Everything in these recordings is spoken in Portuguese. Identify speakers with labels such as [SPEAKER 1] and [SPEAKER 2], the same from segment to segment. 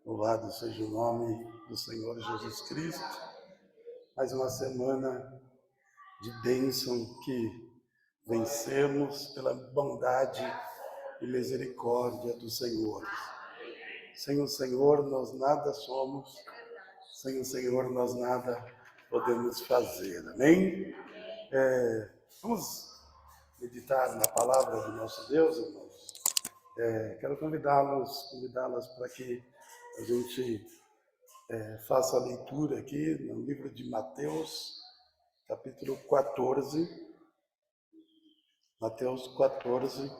[SPEAKER 1] Louvado seja o nome do Senhor Jesus Cristo. Mais uma semana de bênção que vencemos pela bondade e misericórdia do Senhor. Sem o Senhor nós nada somos, sem o Senhor nós nada podemos fazer. Amém? Vamos meditar na palavra do nosso Deus, irmãos. Quero convidá-las para que a gente faça a leitura aqui no livro de Mateus, capítulo 14. Mateus 14,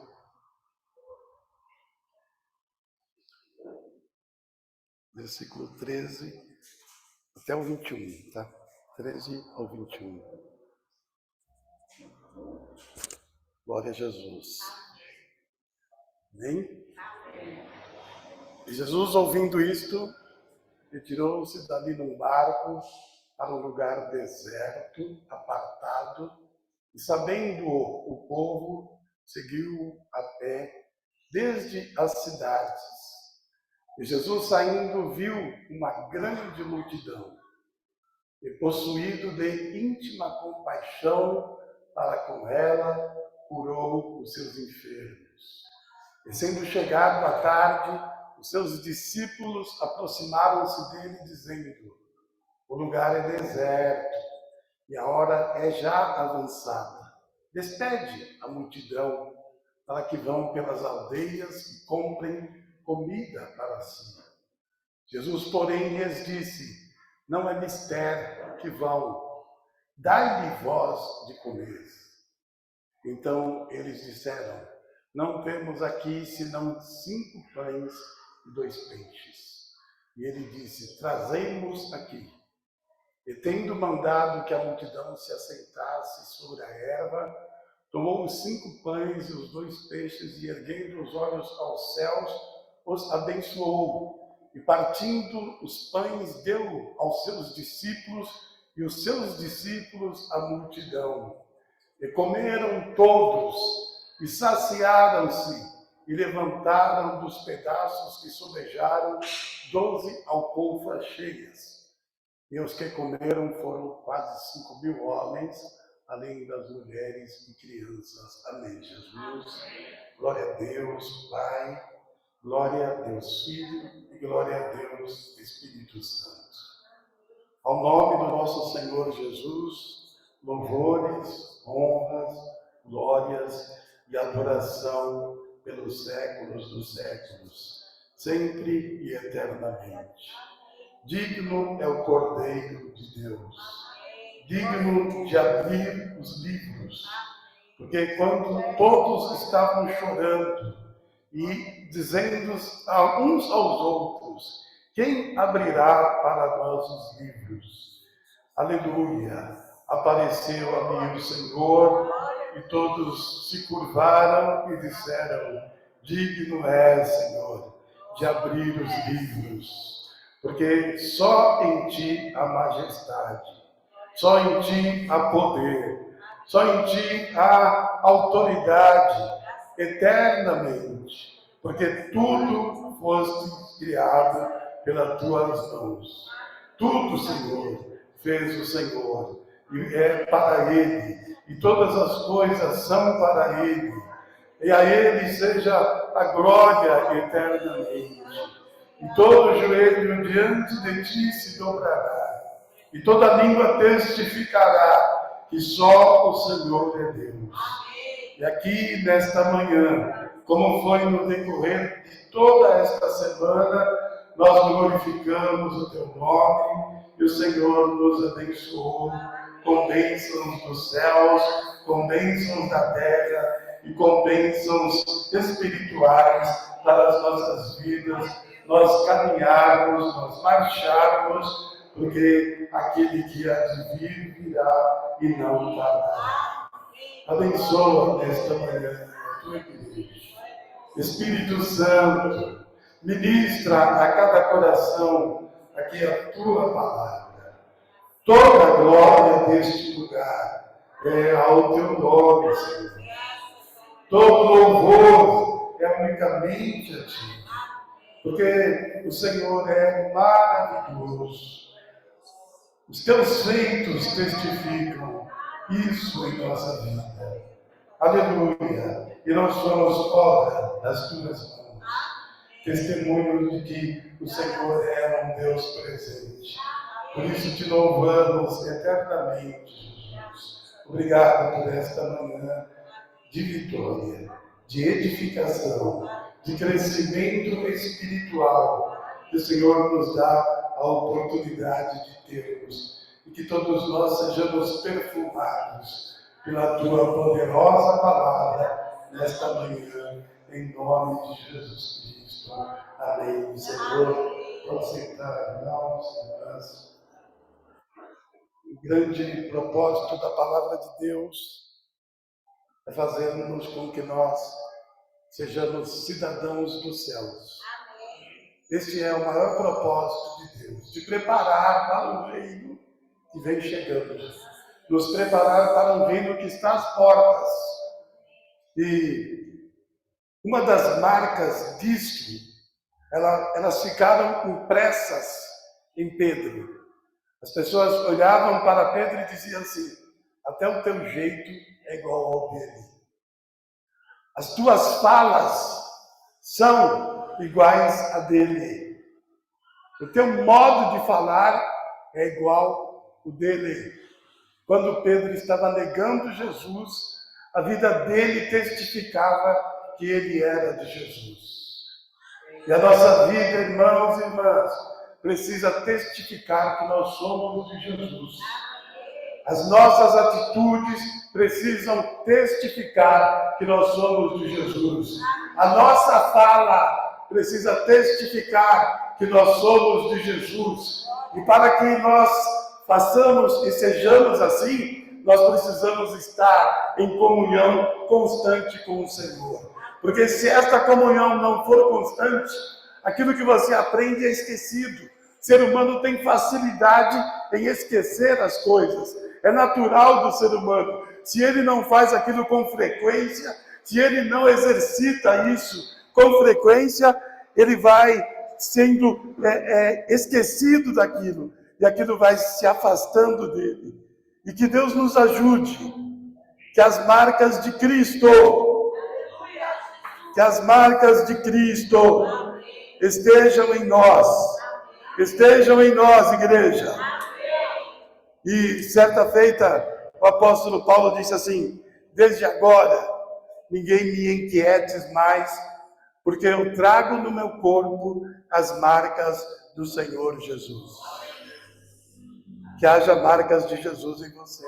[SPEAKER 1] versículo 13 até o 21, tá? 13 ao 21. Glória a Jesus. Amém? E Jesus, ouvindo isto, retirou-se dali num barco para um lugar deserto, apartado, e sabendo o povo, seguiu a pé desde as cidades. E Jesus, saindo, viu uma grande multidão, e possuído de íntima compaixão para com ela, curou os seus enfermos. E sendo chegado a tarde, os seus discípulos aproximaram-se dele, dizendo: o lugar é deserto, e a hora é já avançada. Despede a multidão, para que vão pelas aldeias e comprem comida para si. Jesus, porém, lhes disse: não é mister que vão, dai-lhe vós de comer. Então eles disseram: não temos aqui senão 5 pães e 2 peixes. E ele disse: trazei-mos aqui. E tendo mandado que a multidão se assentasse sobre a erva, tomou os 5 pães e os 2 peixes e, erguendo os olhos aos céus, os abençoou. E partindo os pães, deu aos seus discípulos, e os seus discípulos à multidão. E comeram todos, e saciaram-se, e levantaram dos pedaços que sobejaram 12 alcofas cheias. E os que comeram foram quase 5.000 homens, além das mulheres e crianças. Amém, Jesus. Glória a Deus, Pai. Glória a Deus, Filho. E glória a Deus, Espírito Santo. Ao nome do nosso Senhor Jesus, louvores, honras, glórias e adoração pelos séculos dos séculos, sempre e eternamente. Digno é o Cordeiro de Deus, digno de abrir os livros, porque quando todos estavam chorando e dizendo uns aos outros: quem abrirá para nós os livros? Aleluia! Apareceu a mim o Senhor, e todos se curvaram e disseram: digno é, Senhor, de abrir os livros. Porque só em ti há majestade, só em ti há poder, só em ti há autoridade eternamente, porque tudo foste criado pelas tuas mãos. Tudo, Senhor, fez o Senhor, e é para Ele, e todas as coisas são para Ele, e a Ele seja a glória eternamente. E todo joelho diante de ti se dobrará, e toda língua testificará que só o Senhor é Deus. E aqui, nesta manhã, como foi no decorrer de toda esta semana, nós glorificamos o teu nome, e o Senhor nos abençoou com bênçãos dos céus, com bênçãos da terra e com bênçãos espirituais para as nossas vidas, nós caminharmos, nós marcharmos, porque aquele que há de vir virá e não tardará. Abençoa nesta manhã a tua igreja. Espírito Santo, ministra a cada coração aqui a tua palavra. Toda a glória deste lugar é ao teu nome, Senhor. Todo louvor é unicamente a ti. porque o Senhor é maravilhoso. Os teus feitos testificam isso em nossa vida. Aleluia! E nós somos obra das tuas mãos. Testemunho de que o Senhor é um Deus presente. Por isso te louvamos eternamente, Jesus. Obrigado por esta manhã de vitória, de edificação, de crescimento espiritual, que o Senhor nos dá a oportunidade de termos, e que todos nós sejamos perfumados pela Tua poderosa palavra nesta manhã, em nome de Jesus Cristo. Amém. Senhor, pode sentar, irmãos, irmãs. O grande propósito da palavra de Deus é fazermos com que nós sejamos cidadãos dos céus. Este é o maior propósito de Deus, de preparar para um reino que vem chegando, nos preparar para um reino que está às portas. E uma das marcas disto, elas ficaram impressas em Pedro. As pessoas olhavam para Pedro e diziam assim: até o teu jeito é igual ao dele. As tuas falas são iguais a dele. O teu modo de falar é igual ao dele. Quando Pedro estava negando Jesus, a vida dele testificava que ele era de Jesus. E a nossa vida, irmãos e irmãs, precisa testificar que nós somos de Jesus. As nossas atitudes precisam testificar que nós somos de Jesus. A nossa fala precisa testificar que nós somos de Jesus. E para que nós façamos e sejamos assim, nós precisamos estar em comunhão constante com o Senhor. Porque se esta comunhão não for constante, aquilo que você aprende é esquecido. O ser humano tem facilidade em esquecer as coisas. É natural do ser humano. Se ele não faz aquilo com frequência, se ele não exercita isso com frequência, ele vai sendo esquecido daquilo. E aquilo vai se afastando dele. E que Deus nos ajude. Que as marcas de Cristo, estejam em nós. Estejam em nós, igreja. E certa feita, o apóstolo Paulo disse assim: desde agora, ninguém me inquietes mais, porque eu trago no meu corpo as marcas do Senhor Jesus. Que haja marcas de Jesus em você.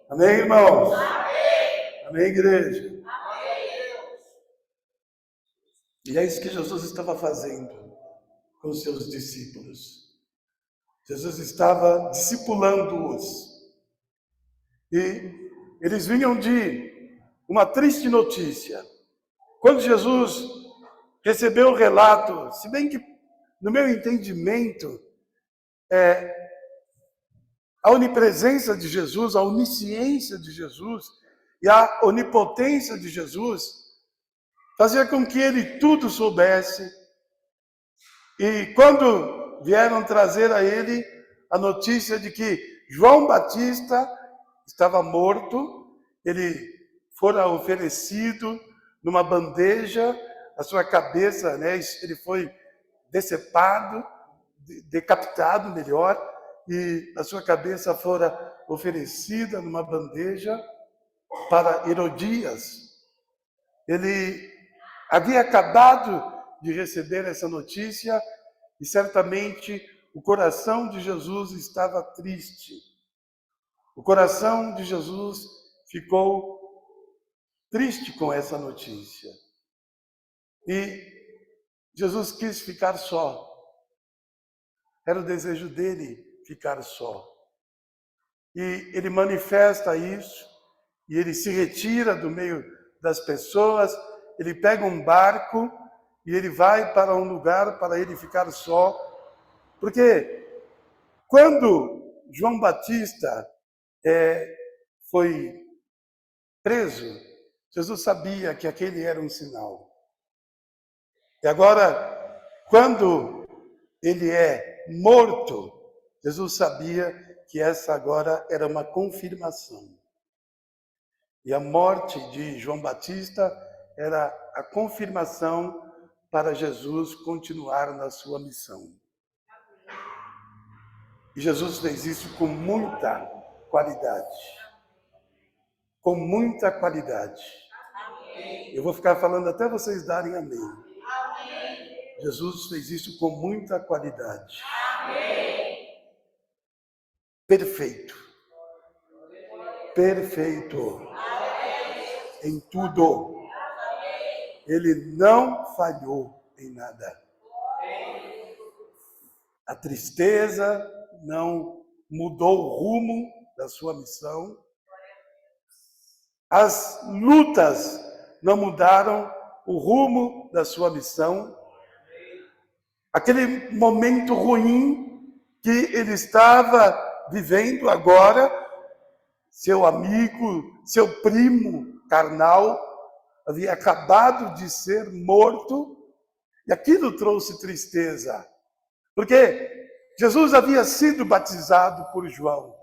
[SPEAKER 1] Amém, irmãos? Amém, igreja? E é isso que Jesus estava fazendo com os seus discípulos. Jesus estava discipulando-os. E eles vinham de uma triste notícia. Quando Jesus recebeu o relato, se bem que, no meu entendimento, a onipresença de Jesus, a onisciência de Jesus e a onipotência de Jesus fazia com que ele tudo soubesse. E quando vieram trazer a ele a notícia de que João Batista estava morto, ele fora oferecido numa bandeja, a sua cabeça, ele foi decepado, decapitado melhor, e a sua cabeça fora oferecida numa bandeja para Herodias. Ele havia acabado de receber essa notícia e certamente o coração de Jesus estava triste. O coração de Jesus ficou triste com essa notícia. E Jesus quis ficar só. Era o desejo dele ficar só. E ele manifesta isso, e ele se retira do meio das pessoas, ele pega um barco e ele vai para um lugar para ele ficar só. Porque quando João Batista foi preso, Jesus sabia que aquele era um sinal. E agora, quando ele é morto, Jesus sabia que essa agora era uma confirmação. E a morte de João Batista era a confirmação para Jesus continuar na sua missão. E Jesus fez isso com muita qualidade. Com muita qualidade. Eu vou ficar falando até vocês darem amém. Jesus fez isso com muita qualidade. Perfeito. Perfeito. Em tudo. Ele não falhou em nada. A tristeza não mudou o rumo da sua missão. As lutas não mudaram o rumo da sua missão. Aquele momento ruim que ele estava vivendo agora, seu amigo, seu primo carnal, havia acabado de ser morto, e aquilo trouxe tristeza. Porque Jesus havia sido batizado por João.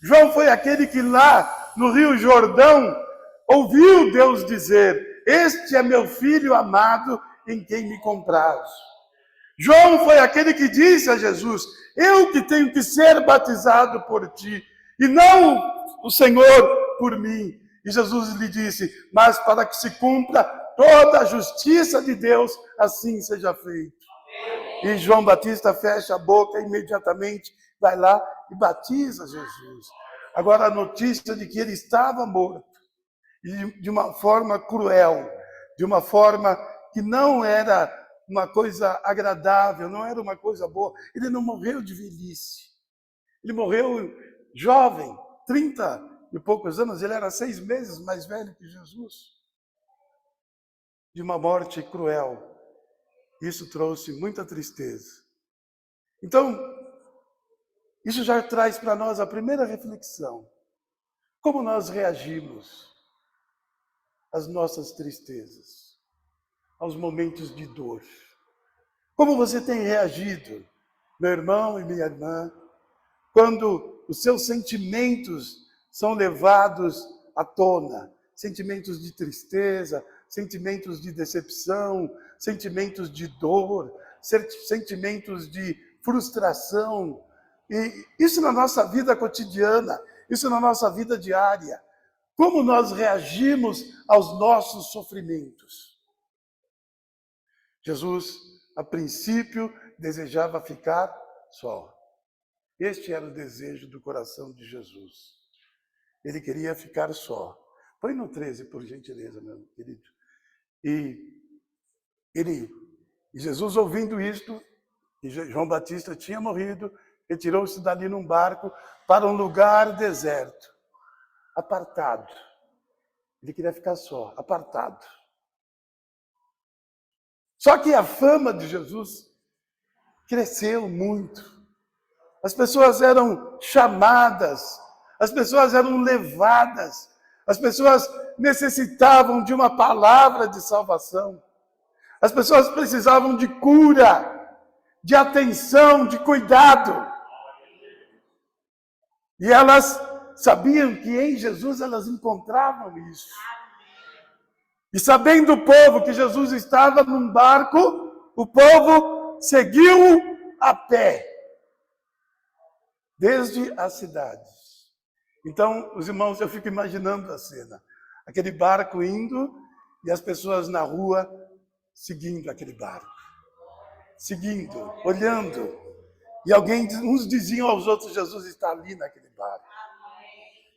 [SPEAKER 1] João foi aquele que lá no Rio Jordão ouviu Deus dizer: "Este é meu filho amado em quem me compraz." João foi aquele que disse a Jesus: "Eu que tenho que ser batizado por ti, e não o Senhor por mim." E Jesus lhe disse: "Mas para que se cumpra toda a justiça de Deus, assim seja feito." E João Batista fecha a boca e imediatamente vai lá e batiza Jesus. Agora a notícia de que ele estava morto, e de uma forma cruel, de uma forma que não era uma coisa agradável, não era uma coisa boa. Ele não morreu de velhice. Ele morreu jovem, 30 e poucos anos. Ele era 6 meses mais velho que Jesus. De uma morte cruel. Isso trouxe muita tristeza. Então, isso já traz para nós a primeira reflexão. Como nós reagimos às nossas tristezas, aos momentos de dor? Como você tem reagido, meu irmão e minha irmã, quando os seus sentimentos são levados à tona? Sentimentos de tristeza, sentimentos de decepção, sentimentos de dor, sentimentos de frustração. E isso na nossa vida cotidiana, isso na nossa vida diária. Como nós reagimos aos nossos sofrimentos? Jesus, a princípio, desejava ficar só. Este era o desejo do coração de Jesus. Ele queria ficar só. Põe no 13, por gentileza, meu querido. E Jesus, ouvindo isto, que João Batista tinha morrido, retirou-se dali num barco para um lugar deserto, apartado. Ele queria ficar só, apartado. Só que a fama de Jesus cresceu muito. As pessoas eram chamadas, as pessoas eram levadas, as pessoas necessitavam de uma palavra de salvação. As pessoas precisavam de cura, de atenção, de cuidado. E elas sabiam que em Jesus elas encontravam isso. E sabendo o povo que Jesus estava num barco, o povo seguiu a pé, desde as cidades. Então, os irmãos, eu fico imaginando a cena. Aquele barco indo e as pessoas na rua seguindo aquele barco. Seguindo, olhando. E uns diziam aos outros: Jesus está ali naquele barco.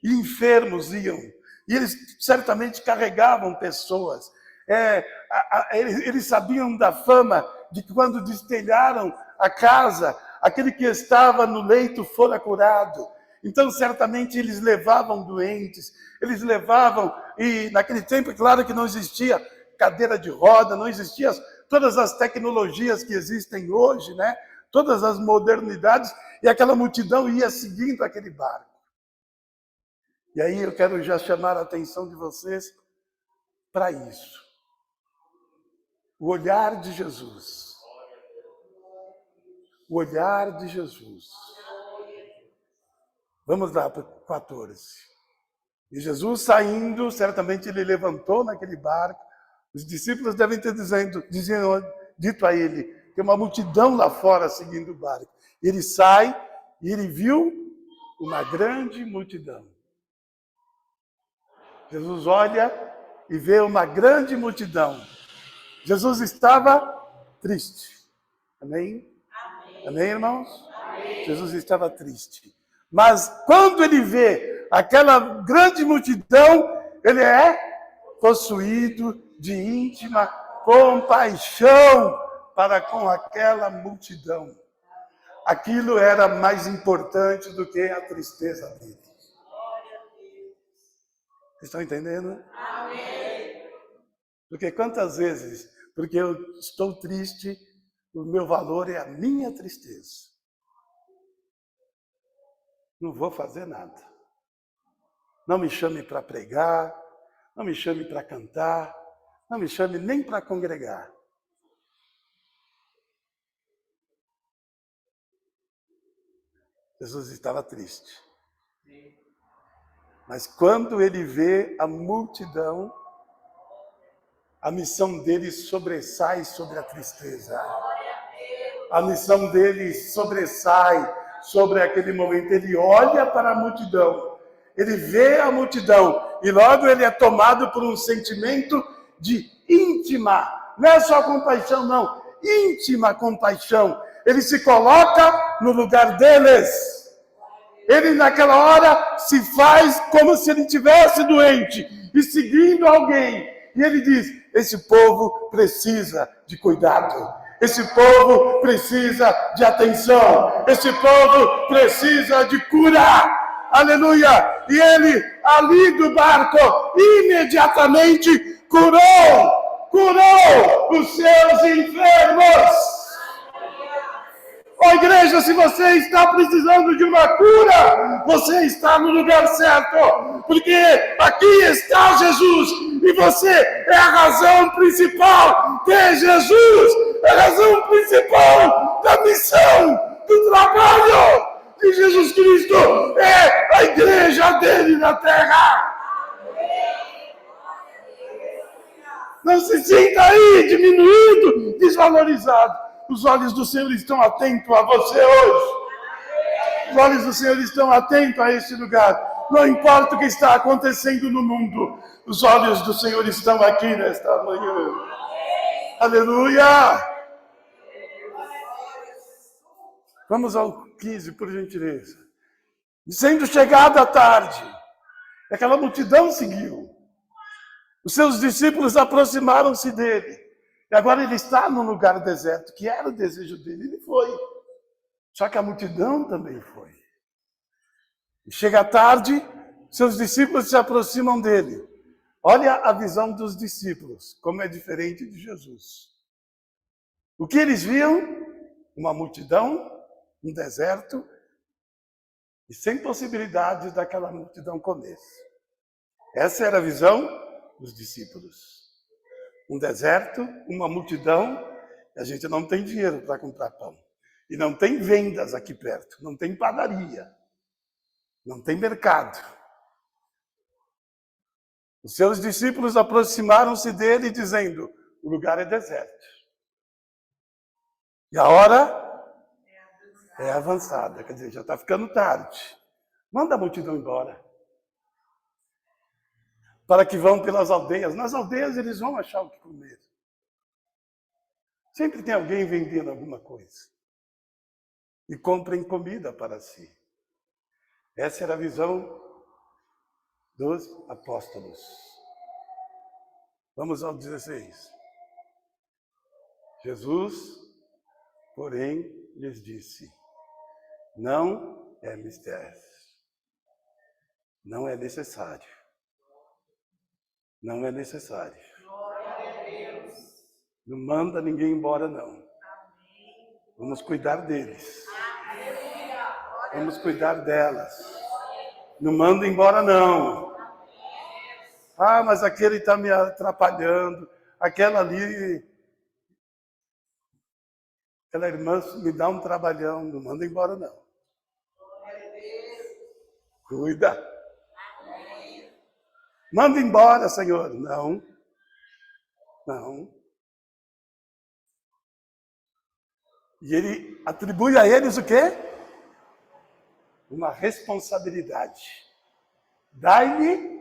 [SPEAKER 1] E enfermos iam. E eles certamente carregavam pessoas. Eles sabiam da fama de que quando destelharam a casa, aquele que estava no leito fora curado. Então, certamente, eles levavam doentes, eles levavam, e naquele tempo, claro que não existia cadeira de roda, não existiam todas as tecnologias que existem hoje, né? Todas as modernidades, e aquela multidão ia seguindo aquele barco. E aí eu quero já chamar a atenção de vocês para isso. O olhar de Jesus. O olhar de Jesus. Vamos lá para 14. E Jesus saindo, certamente ele levantou naquele barco. Os discípulos devem ter dito a ele, tem uma multidão lá fora seguindo o barco. Ele sai e ele viu uma grande multidão. Jesus olha e vê uma grande multidão. Jesus estava triste. Amém? Amém, irmãos? Amém. Jesus estava triste. Mas quando ele vê aquela grande multidão, ele é possuído de íntima compaixão para com aquela multidão. Aquilo era mais importante do que a tristeza dele. Vocês estão entendendo? Amém. Porque quantas vezes, porque eu estou triste, o meu valor é a minha tristeza. Não vou fazer nada. Não me chame para pregar, não me chame para cantar, não me chame nem para congregar. Jesus estava triste. Mas quando ele vê a multidão, a missão dele sobressai sobre a tristeza. A missão dele sobressai sobre aquele momento. Ele olha para a multidão, ele vê a multidão e logo ele é tomado por um sentimento de íntima, não é só compaixão não, íntima compaixão. Ele se coloca no lugar deles. Ele naquela hora se faz como se ele estivesse doente e seguindo alguém. E ele diz, esse povo precisa de cuidado. Esse povo precisa de atenção. Esse povo precisa de cura. Aleluia! E ele, ali do barco, imediatamente curou os seus enfermos. Ó igreja, se você está precisando de uma cura, você está no lugar certo. Porque aqui está Jesus. E você é a razão principal de Jesus. É a razão principal da missão, do trabalho de Jesus Cristo. É a igreja dele na terra. Não se sinta aí diminuído, desvalorizado. Os olhos do Senhor estão atentos a você hoje. Os olhos do Senhor estão atentos a este lugar. Não importa o que está acontecendo no mundo, os olhos do Senhor estão aqui nesta manhã. Aleluia! Vamos ao 15, por gentileza. Sendo chegada a tarde, aquela multidão seguiu. Os seus discípulos aproximaram-se dele. E agora ele está num lugar deserto, que era o desejo dele. Ele foi. Só que a multidão também foi. E chega a tarde, seus discípulos se aproximam dele. Olha a visão dos discípulos, como é diferente de Jesus. O que eles viam? Uma multidão, um deserto, e sem possibilidade daquela multidão comer. Essa era a visão dos discípulos. Um deserto, uma multidão, e a gente não tem dinheiro para comprar pão. E não tem vendas aqui perto, não tem padaria, não tem mercado. Os seus discípulos aproximaram-se dele dizendo, o lugar é deserto. E a hora é avançada, quer dizer, já está ficando tarde. Manda a multidão embora. Para que vão pelas aldeias. Nas aldeias eles vão achar o que comer. Sempre tem alguém vendendo alguma coisa. E comprem comida para si. Essa era a visão dos apóstolos. Vamos ao 16. Jesus, porém, lhes disse, não é mistério. Não é necessário. Não é necessário. Não manda ninguém embora, não. Vamos cuidar deles. Vamos cuidar delas. Não manda embora, não. Ah, mas aquele está me atrapalhando. Aquela ali Aquela irmã me dá um trabalhão, não manda embora não. Cuida. Manda embora, Senhor. Não. Não. E ele atribui a eles o quê? Uma responsabilidade. Dai-lhe.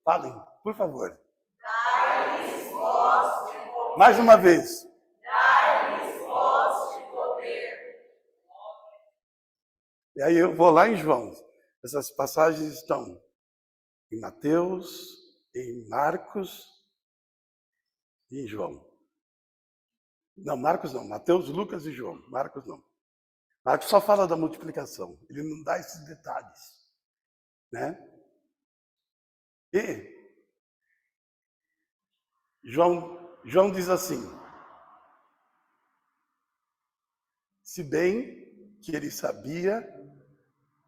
[SPEAKER 1] Falem, por favor.
[SPEAKER 2] Dai-lhes voz de poder.
[SPEAKER 1] Mais uma vez.
[SPEAKER 2] Dai-lhes voz de poder.
[SPEAKER 1] E aí eu vou lá em João. Essas passagens estão em Mateus, em Marcos e em João. Não, Marcos não. Mateus, Lucas e João. Marcos não. Marcos só fala da multiplicação. Ele não dá esses detalhes. Né? E João diz assim: se bem que ele sabia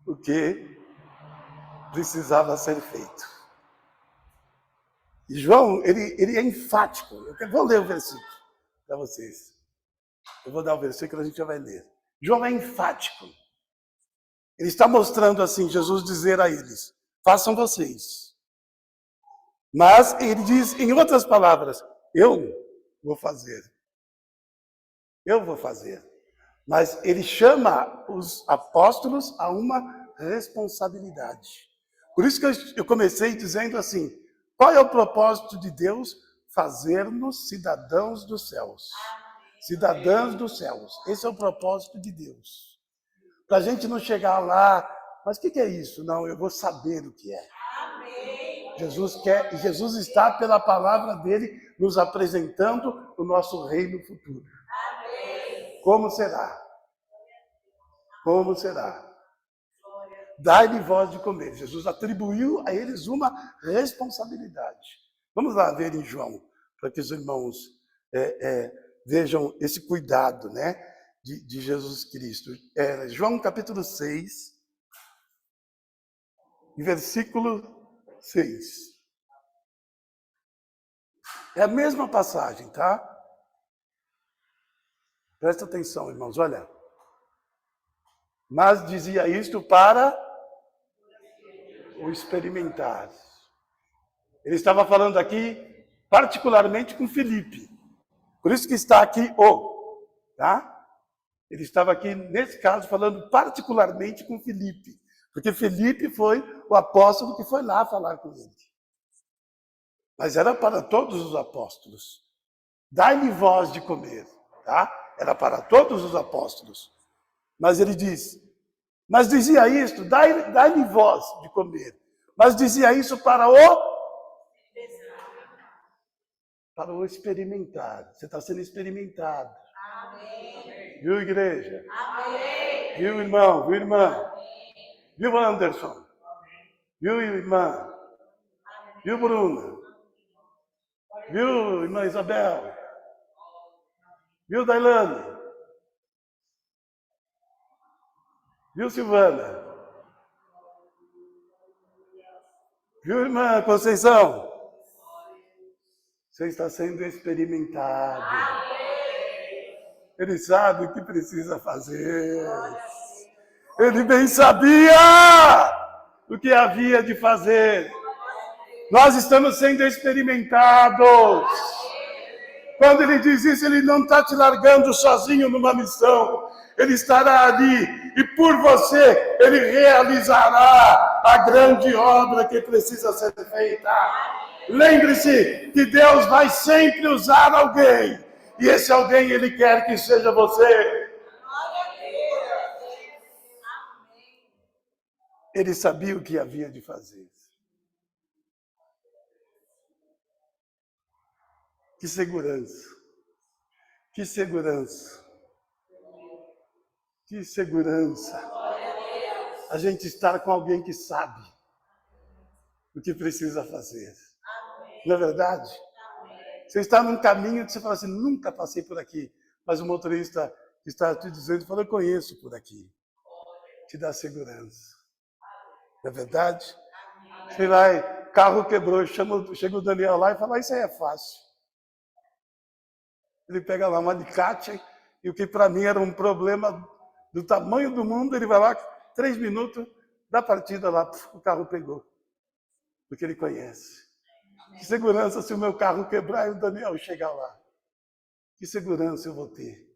[SPEAKER 1] o que precisava ser feito. E João, ele é enfático. Eu vou ler o versículo para vocês. Eu vou dar o versículo e a gente já vai ler. João é enfático. Ele está mostrando assim, Jesus dizer a eles, façam vocês. Mas ele diz, em outras palavras, eu vou fazer. Eu vou fazer. Mas ele chama os apóstolos a uma responsabilidade. Por isso que eu comecei dizendo assim, qual é o propósito de Deus? Fazer-nos cidadãos dos céus. Cidadãos dos céus. Esse é o propósito de Deus. Para a gente não chegar lá, mas o que é isso? Não, eu vou saber o que é. Jesus está pela palavra dele nos apresentando o nosso reino futuro. Como será? Como será? Dai-lhe voz de comer. Jesus atribuiu a eles uma responsabilidade. Vamos lá ver em João, para que os irmãos vejam esse cuidado, né, de Jesus Cristo. João capítulo 6, versículo 6. É a mesma passagem, tá? Presta atenção, irmãos, olha. Mas dizia isto para o experimentar. Ele estava falando aqui particularmente com Filipe. Por isso que está aqui o, tá? Ele estava aqui, nesse caso, falando particularmente com Filipe. Porque Filipe foi o apóstolo que foi lá falar com ele. Mas era para todos os apóstolos. Dai-lhe voz de comer, tá? Era para todos os apóstolos. Mas ele diz, mas dizia isto, dai-lhe voz de comer. Mas dizia isso para o experimentar. Você está sendo experimentado. Amém. Viu, igreja?
[SPEAKER 2] Amém.
[SPEAKER 1] Viu, irmão? Viu, irmã? Amém. Viu, Anderson? Amém. Viu, irmã? Amém. Viu, Bruna? Viu, irmã Isabel? Viu, Dailane? Viu, Silvana? Viu, irmã Conceição? Você está sendo experimentado. Ele sabe o que precisa fazer. Ele bem sabia o que havia de fazer. Nós estamos sendo experimentados. Quando ele diz isso, ele não está te largando sozinho numa missão. Ele estará ali e por você ele realizará a grande obra que precisa ser feita. Lembre-se que Deus vai sempre usar alguém. E esse alguém ele quer que seja você. Ele sabia o que havia de fazer. Que segurança. Que segurança. Que segurança. A gente estar com alguém que sabe o que precisa fazer. Não é verdade? Você está num caminho que você fala assim, nunca passei por aqui. Mas o motorista está te dizendo, fala, eu conheço por aqui. Te dá segurança. Não é verdade? Você vai, carro quebrou, chega o Daniel lá e fala, isso aí é fácil. Ele pega lá um alicate e o que para mim era um problema do tamanho do mundo, ele vai lá, 3 minutos, da partida lá, o carro pegou. Porque ele conhece. Que segurança se o meu carro quebrar e o Daniel chegar lá. Que segurança eu vou ter.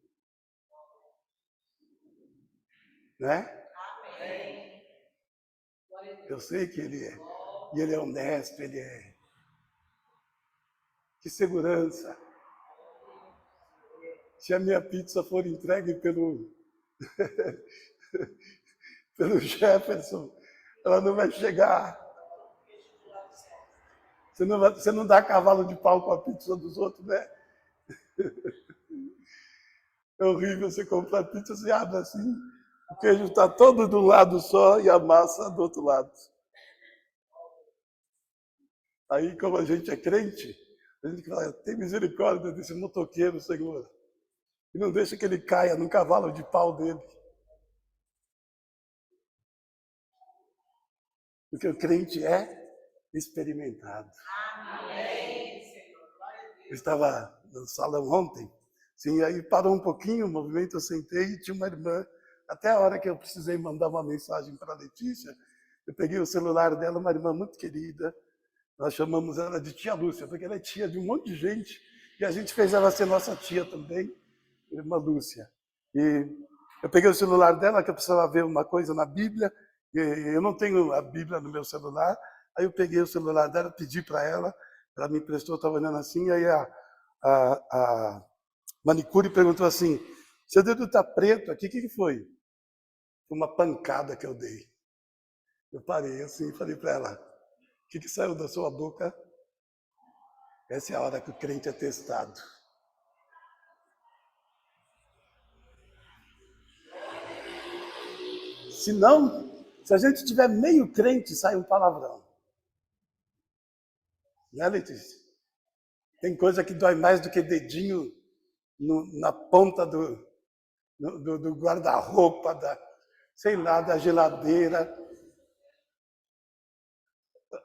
[SPEAKER 1] Né? Eu sei que ele é. E ele é honesto, ele é. Que segurança. Se a minha pizza for entregue pelo Jefferson, ela não vai chegar. Você não dá cavalo de pau com a pizza dos outros, né? É horrível você comprar pizza, você abre assim, o queijo está todo de um lado só e a massa do outro lado. Aí, como a gente é crente, a gente fala, tem misericórdia desse motoqueiro, Senhor. E não deixa que ele caia no cavalo de pau dele. Porque o crente é experimentado. Eu estava no salão ontem, sim, aí parou um pouquinho o movimento, eu sentei e tinha uma irmã. Até a hora que eu precisei mandar uma mensagem para a Letícia, eu peguei o celular dela, uma irmã muito querida. Nós chamamos ela de tia Lúcia, porque ela é tia de um monte de gente. E a gente fez ela ser nossa tia também, irmã Lúcia. E eu peguei o celular dela, que eu precisava ver uma coisa na Bíblia. E eu não tenho a Bíblia no meu celular. Aí eu peguei o celular dela, pedi para ela me emprestou, estava olhando assim. Aí a manicure perguntou assim, seu dedo está preto aqui, o que foi? Foi uma pancada que eu dei. Eu parei assim e falei para ela, o que saiu da sua boca? Essa é a hora que o crente é testado. Se não, se a gente tiver meio crente, sai um palavrão. Né, Letícia? Tem coisa que dói mais do que dedinho na ponta do guarda-roupa, sei lá, da geladeira.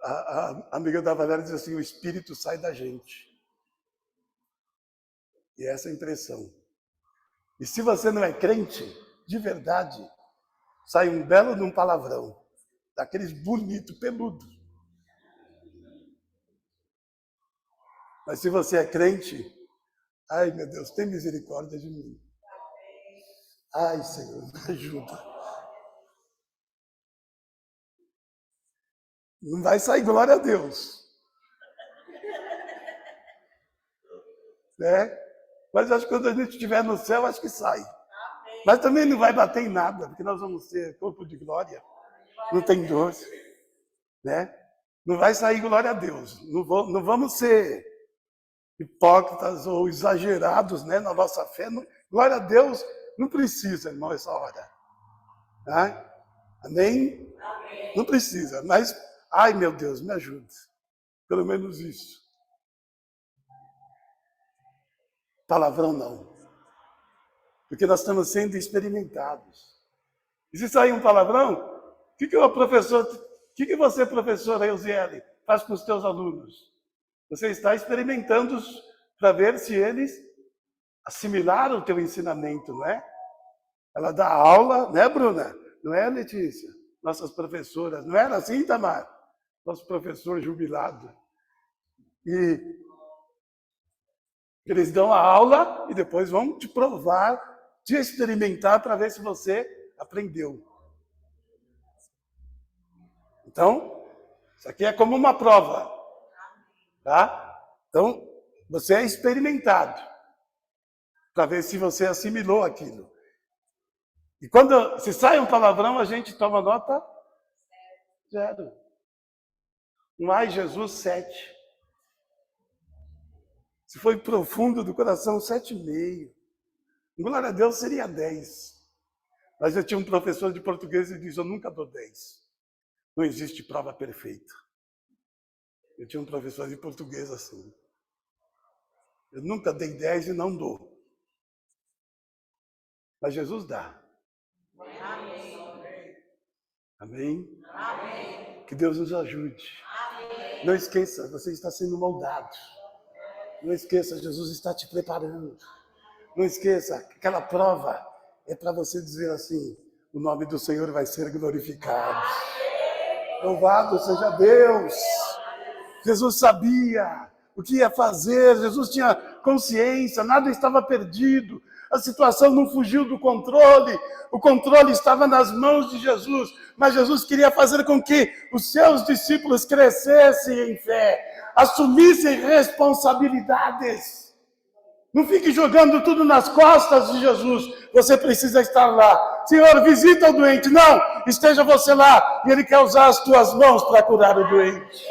[SPEAKER 1] A amiga da Valéria diz assim, o espírito sai da gente. E essa é a impressão. E se você não é crente, de verdade, sai um belo de um palavrão, daqueles bonito, peludo. Mas se você é crente, ai meu Deus, tem misericórdia de mim. Ai Senhor, me ajuda. Não vai sair glória a Deus. Né? Mas acho que quando a gente estiver no céu, acho que sai. Mas também não vai bater em nada, porque nós vamos ser corpo de glória. Não tem dor. Né? Não vai sair glória a Deus. Não vamos ser hipócritas ou exagerados, né, na nossa fé. Não, glória a Deus não precisa, irmão, essa hora. Tá? Amém? Amém? Não precisa, mas, ai meu Deus, me ajude. Pelo menos isso. Palavrão não. Porque nós estamos sendo experimentados. E se sair um palavrão, o que você, professora Eusiele, faz com os teus alunos? Você está experimentando para ver se eles assimilaram o teu ensinamento, não é? Ela dá aula, né, Bruna? Não é, Letícia? Nossas professoras. Não era assim, Tamar? Nosso professor jubilado. E eles dão a aula e depois vão te provar, te experimentar para ver se você aprendeu. Então, isso aqui é como uma prova. Tá? Então, você é experimentado para ver se você assimilou aquilo. E quando se sai um palavrão, a gente toma nota 0. Mas Jesus, 7. Se foi profundo do coração, 7,5. Glória a Deus, seria 10. Mas eu tinha um professor de português e diz, eu nunca dou 10. Não existe prova perfeita. Eu tinha um professor de português assim. Eu nunca dei 10 e não dou. Mas Jesus dá. Amém. Amém? Amém. Que Deus nos ajude. Amém. Não esqueça, você está sendo moldado. Não esqueça, Jesus está te preparando. Não esqueça, aquela prova é para você dizer assim: o nome do Senhor vai ser glorificado. Louvado seja Deus. Jesus sabia o que ia fazer, Jesus tinha consciência, nada estava perdido, a situação não fugiu do controle, o controle estava nas mãos de Jesus, mas Jesus queria fazer com que os seus discípulos crescessem em fé, assumissem responsabilidades. Não fique jogando tudo nas costas de Jesus. Você precisa estar lá. Senhor, visita o doente. Não, esteja você lá. E Ele quer usar as tuas mãos para curar o doente.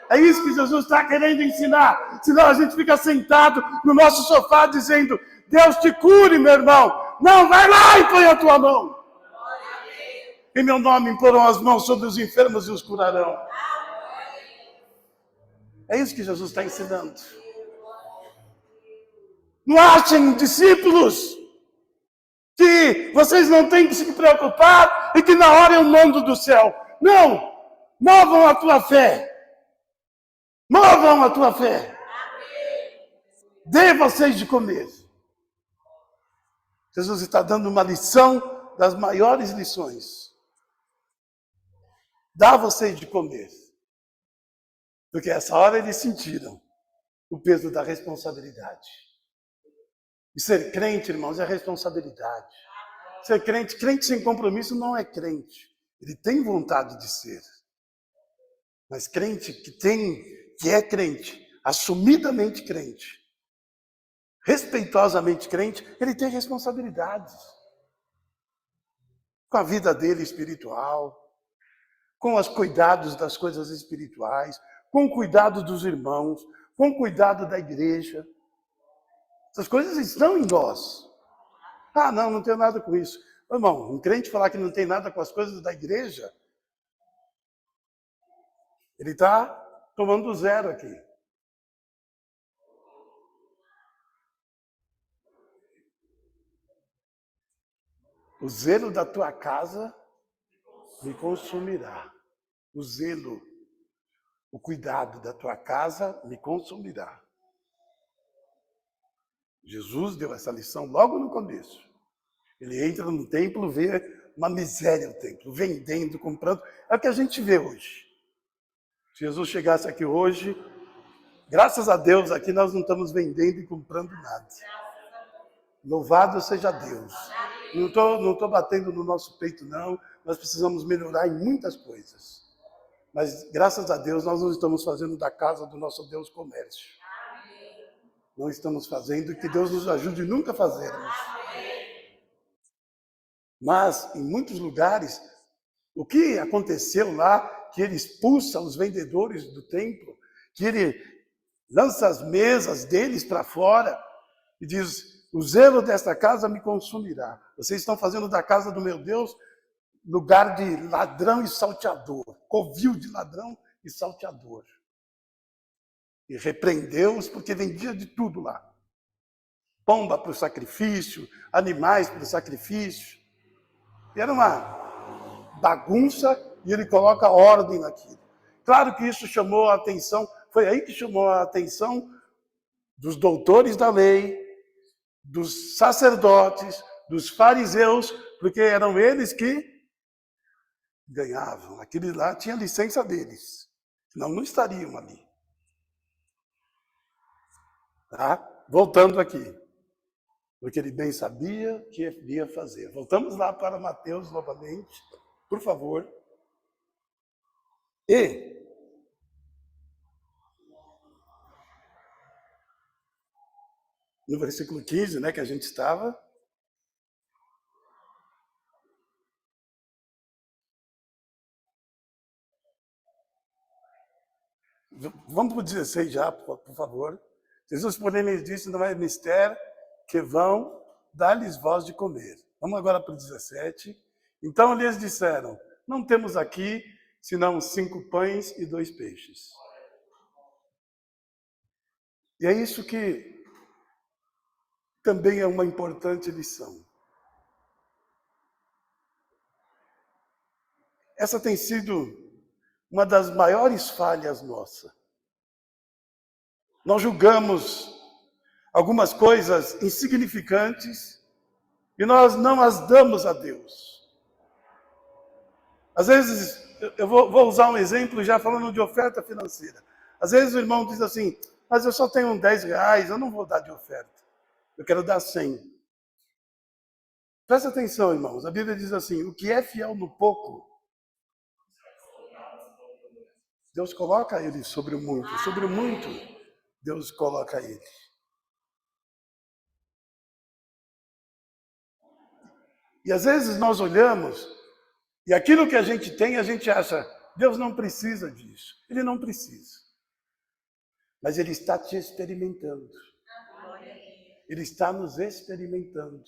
[SPEAKER 1] É isso que Jesus está querendo ensinar. Senão a gente fica sentado no nosso sofá dizendo: Deus te cure, meu irmão. Não, vai lá e põe a tua mão. Em meu nome imporão as mãos sobre os enfermos e os curarão. É isso que Jesus está ensinando. Não achem discípulos que vocês não têm que se preocupar e que na hora eu mando do céu. Não! Movam a tua fé. Movam a tua fé. Dê vocês de comer. Jesus está dando uma lição das maiores lições. Dá vocês de comer. Porque essa hora eles sentiram o peso da responsabilidade. E ser crente, irmãos, é responsabilidade. Ser crente, crente sem compromisso não é crente. Ele tem vontade de ser. Mas crente que é crente, assumidamente crente, respeitosamente crente, ele tem responsabilidades. Com a vida dele espiritual, com os cuidados das coisas espirituais, com o cuidado dos irmãos, com o cuidado da igreja. Essas coisas estão em nós. Ah, não tenho nada com isso. Irmão, um crente falar que não tem nada com as coisas da igreja, ele está tomando zero aqui. O zelo da tua casa me consumirá. O zelo, o cuidado da tua casa me consumirá. Jesus deu essa lição logo no começo. Ele entra no templo, vê uma miséria o templo, vendendo, comprando. É o que a gente vê hoje. Se Jesus chegasse aqui hoje, graças a Deus, aqui nós não estamos vendendo e comprando nada. Louvado seja Deus. Não estou batendo no nosso peito, não. Nós precisamos melhorar em muitas coisas. Mas, graças a Deus, nós não estamos fazendo da casa do nosso Deus comércio. Não estamos fazendo, que Deus nos ajude nunca a fazermos. Mas, em muitos lugares, o que aconteceu lá, que ele expulsa os vendedores do templo, que ele lança as mesas deles para fora e diz: o zelo desta casa me consumirá. Vocês estão fazendo da casa do meu Deus lugar de ladrão e salteador, covil de ladrão e salteador. E repreendeu-os porque vendia de tudo lá. Pomba para o sacrifício, animais para o sacrifício. E era uma bagunça e ele coloca ordem naquilo. Claro que isso chamou a atenção, foi aí que chamou a atenção dos doutores da lei, dos sacerdotes, dos fariseus, porque eram eles que ganhavam. Aquele lá tinha licença deles, senão não estariam ali. Tá? Voltando aqui, porque ele bem sabia que ia fazer. Voltamos lá para Mateus novamente, por favor. E no versículo 15, né, que a gente estava, vamos para o 16 já, por favor. Jesus, porém, lhes disse: não é mister que vão dar-lhes voz de comer. Vamos agora para o 17. Então lhes disseram: não temos aqui senão 5 pães e 2 peixes. E é isso que também é uma importante lição. Essa tem sido uma das maiores falhas nossa. Nós julgamos algumas coisas insignificantes e nós não as damos a Deus. Às vezes, eu vou usar um exemplo já falando de oferta financeira. Às vezes o irmão diz assim, mas eu só tenho 10 reais, eu não vou dar de oferta. Eu quero dar 100. Presta atenção, irmãos. A Bíblia diz assim, o que é fiel no pouco, Deus coloca ele sobre o muito. Sobre o muito, Deus coloca ele. E às vezes nós olhamos, e aquilo que a gente tem, a gente acha, Deus não precisa disso. Ele não precisa. Mas Ele está te experimentando. Ele está nos experimentando.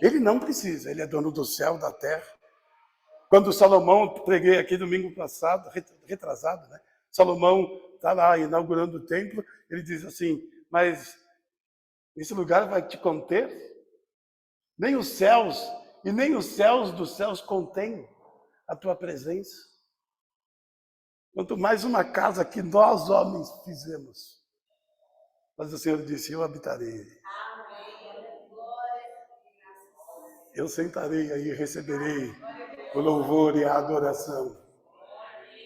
[SPEAKER 1] Ele não precisa, Ele é dono do céu, da terra. Quando Salomão, preguei aqui domingo passado, retrasado, né? Salomão está lá inaugurando o templo, ele diz assim, mas esse lugar vai te conter? Nem os céus, e nem os céus dos céus contêm a tua presença. Quanto mais uma casa que nós homens fizemos. Mas o Senhor disse, eu habitarei. Eu sentarei aí e receberei o louvor e a adoração.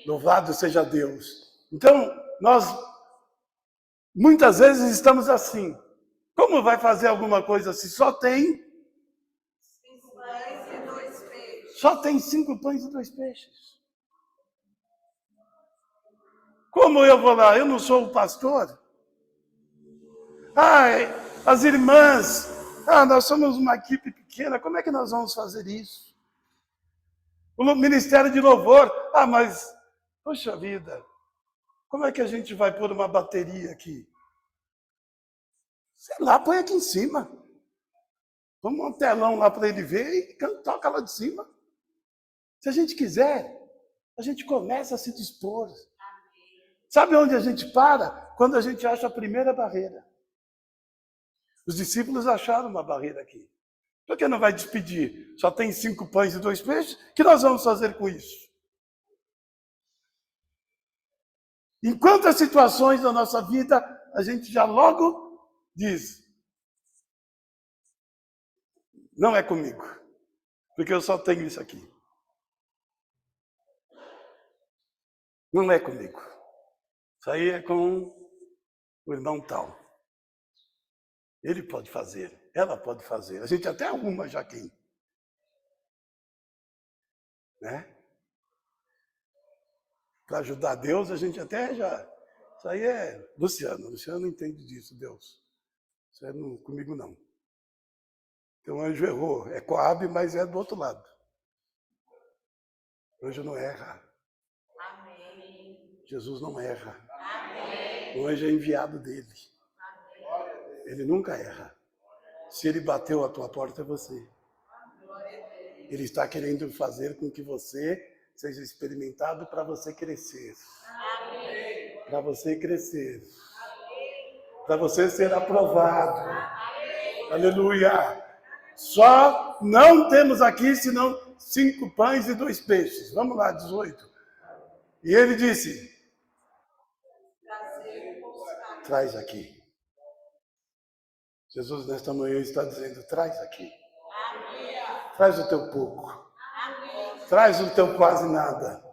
[SPEAKER 1] Louvado seja Deus. Então, nós muitas vezes estamos assim. Como vai fazer alguma coisa se só tem
[SPEAKER 2] 5 pães e 2 peixes?
[SPEAKER 1] Só tem 5 pães e 2 peixes. Como eu vou lá? Eu não sou o pastor. Ai, as irmãs, nós somos uma equipe pequena, como é que nós vamos fazer isso? O ministério de louvor, mas, poxa vida, como é que a gente vai pôr uma bateria aqui? Sei lá, põe aqui em cima. Vamos um telão lá para ele ver e toca lá de cima. Se a gente quiser, a gente começa a se dispor. Sabe onde a gente para? Quando a gente acha a primeira barreira. Os discípulos acharam uma barreira aqui. Por que não vai despedir? Só tem 5 pães e 2 peixes? O que nós vamos fazer com isso? Em quantas situações da nossa vida a gente já logo diz, não é comigo, porque eu só tenho isso aqui. Não é comigo. Isso aí é com o irmão tal. Ele pode fazer, ela pode fazer. A gente até arruma já quem. Né? Para ajudar Deus, a gente até já... Isso aí é Luciano. Luciano entende disso, Deus. Isso é comigo não. Então o anjo errou. É Coabe, mas é do outro lado. O anjo não erra.
[SPEAKER 2] Amém.
[SPEAKER 1] Jesus não erra.
[SPEAKER 2] Amém.
[SPEAKER 1] O anjo é enviado dele. Amém. Ele nunca erra. Se ele bateu a tua porta, é você. Ele está querendo fazer com que você seja experimentado para você crescer.
[SPEAKER 2] Amém.
[SPEAKER 1] Para você crescer. Para você ser aprovado. Amém. Aleluia. Só não temos aqui senão 5 pães e 2 peixes. Vamos lá, 18. E ele disse, traz aqui. Jesus nesta manhã está dizendo, traz aqui. Traz o teu pouco. Traz o teu quase nada.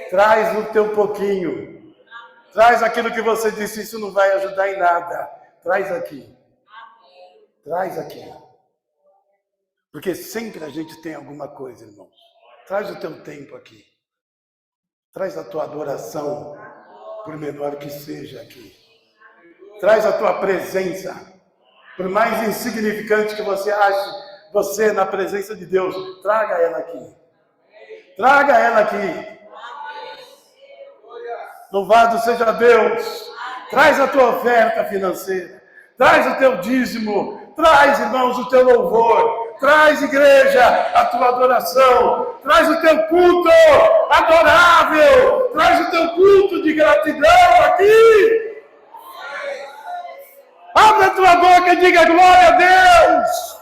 [SPEAKER 1] Traz o teu pouquinho. Traz aquilo que você disse, isso não vai ajudar em nada. Traz aqui. Traz aqui. Porque sempre a gente tem alguma coisa, irmãos. Traz o teu tempo aqui. Traz a tua adoração, por menor que seja aqui. Traz a tua presença. Por mais insignificante que você ache, você na presença de Deus, traga ela aqui. Traga ela aqui. Louvado seja Deus. Traz a tua oferta financeira. Traz o teu dízimo. Traz, irmãos, o teu louvor. Traz, igreja, a tua adoração. Traz o teu culto adorável. Traz o teu culto de gratidão aqui. Abre a tua boca e diga glória a Deus.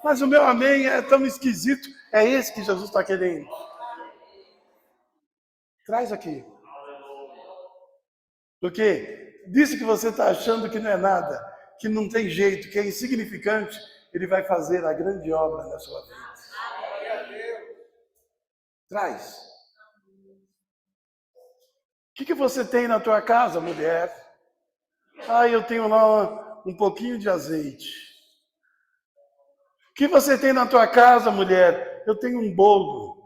[SPEAKER 1] Mas o meu amém é tão esquisito. É esse que Jesus está querendo. Traz aqui. Porque disse que você está achando que não é nada, que não tem jeito, que é insignificante, ele vai fazer a grande obra na sua vida. Traz. O que você tem na tua casa, mulher? Ah, eu tenho lá um pouquinho de azeite. O que você tem na tua casa, mulher? Eu tenho um bolo.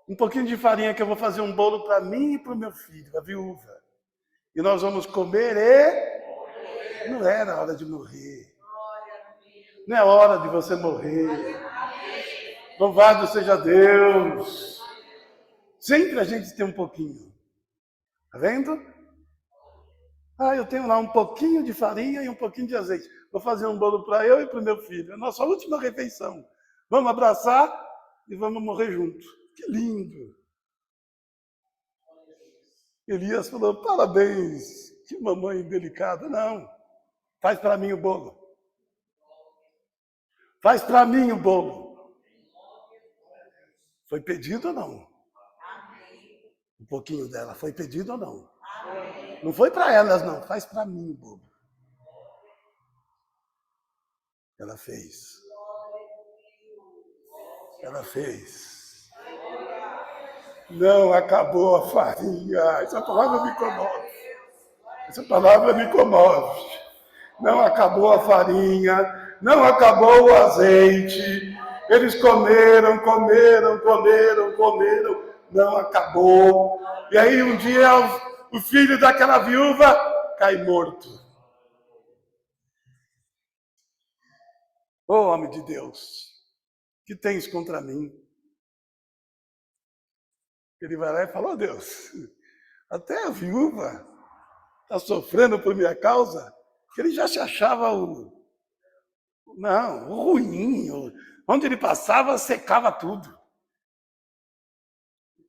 [SPEAKER 1] Um pouquinho de farinha que eu vou fazer um bolo para mim e para o meu filho, a viúva. E nós vamos comer e... Não era hora de morrer. Não é hora de você morrer. Louvado seja Deus. Sempre a gente tem um pouquinho. Tá vendo? Ah, eu tenho lá um pouquinho de farinha e um pouquinho de azeite. Vou fazer um bolo para eu e para o meu filho. É a nossa última refeição. Vamos abraçar e vamos morrer juntos. Que lindo. Elias falou, parabéns. Que mamãe delicada. Não, faz para mim o bolo. Faz para mim o bolo. Foi pedido ou não? Um pouquinho dela. Foi pedido ou não? Não foi para elas, não. Faz para mim o bolo. Ela fez. Ela fez. Não acabou a farinha. Essa palavra me comove. Essa palavra me comove. Não acabou a farinha, não acabou o azeite. Eles comeram, não acabou. E aí um dia o filho daquela viúva cai morto. Ô homem de Deus, que tens contra mim? Ele vai lá e fala, Deus, até a viúva está sofrendo por minha causa, que ele já se achava o ruim. Onde ele passava, secava tudo.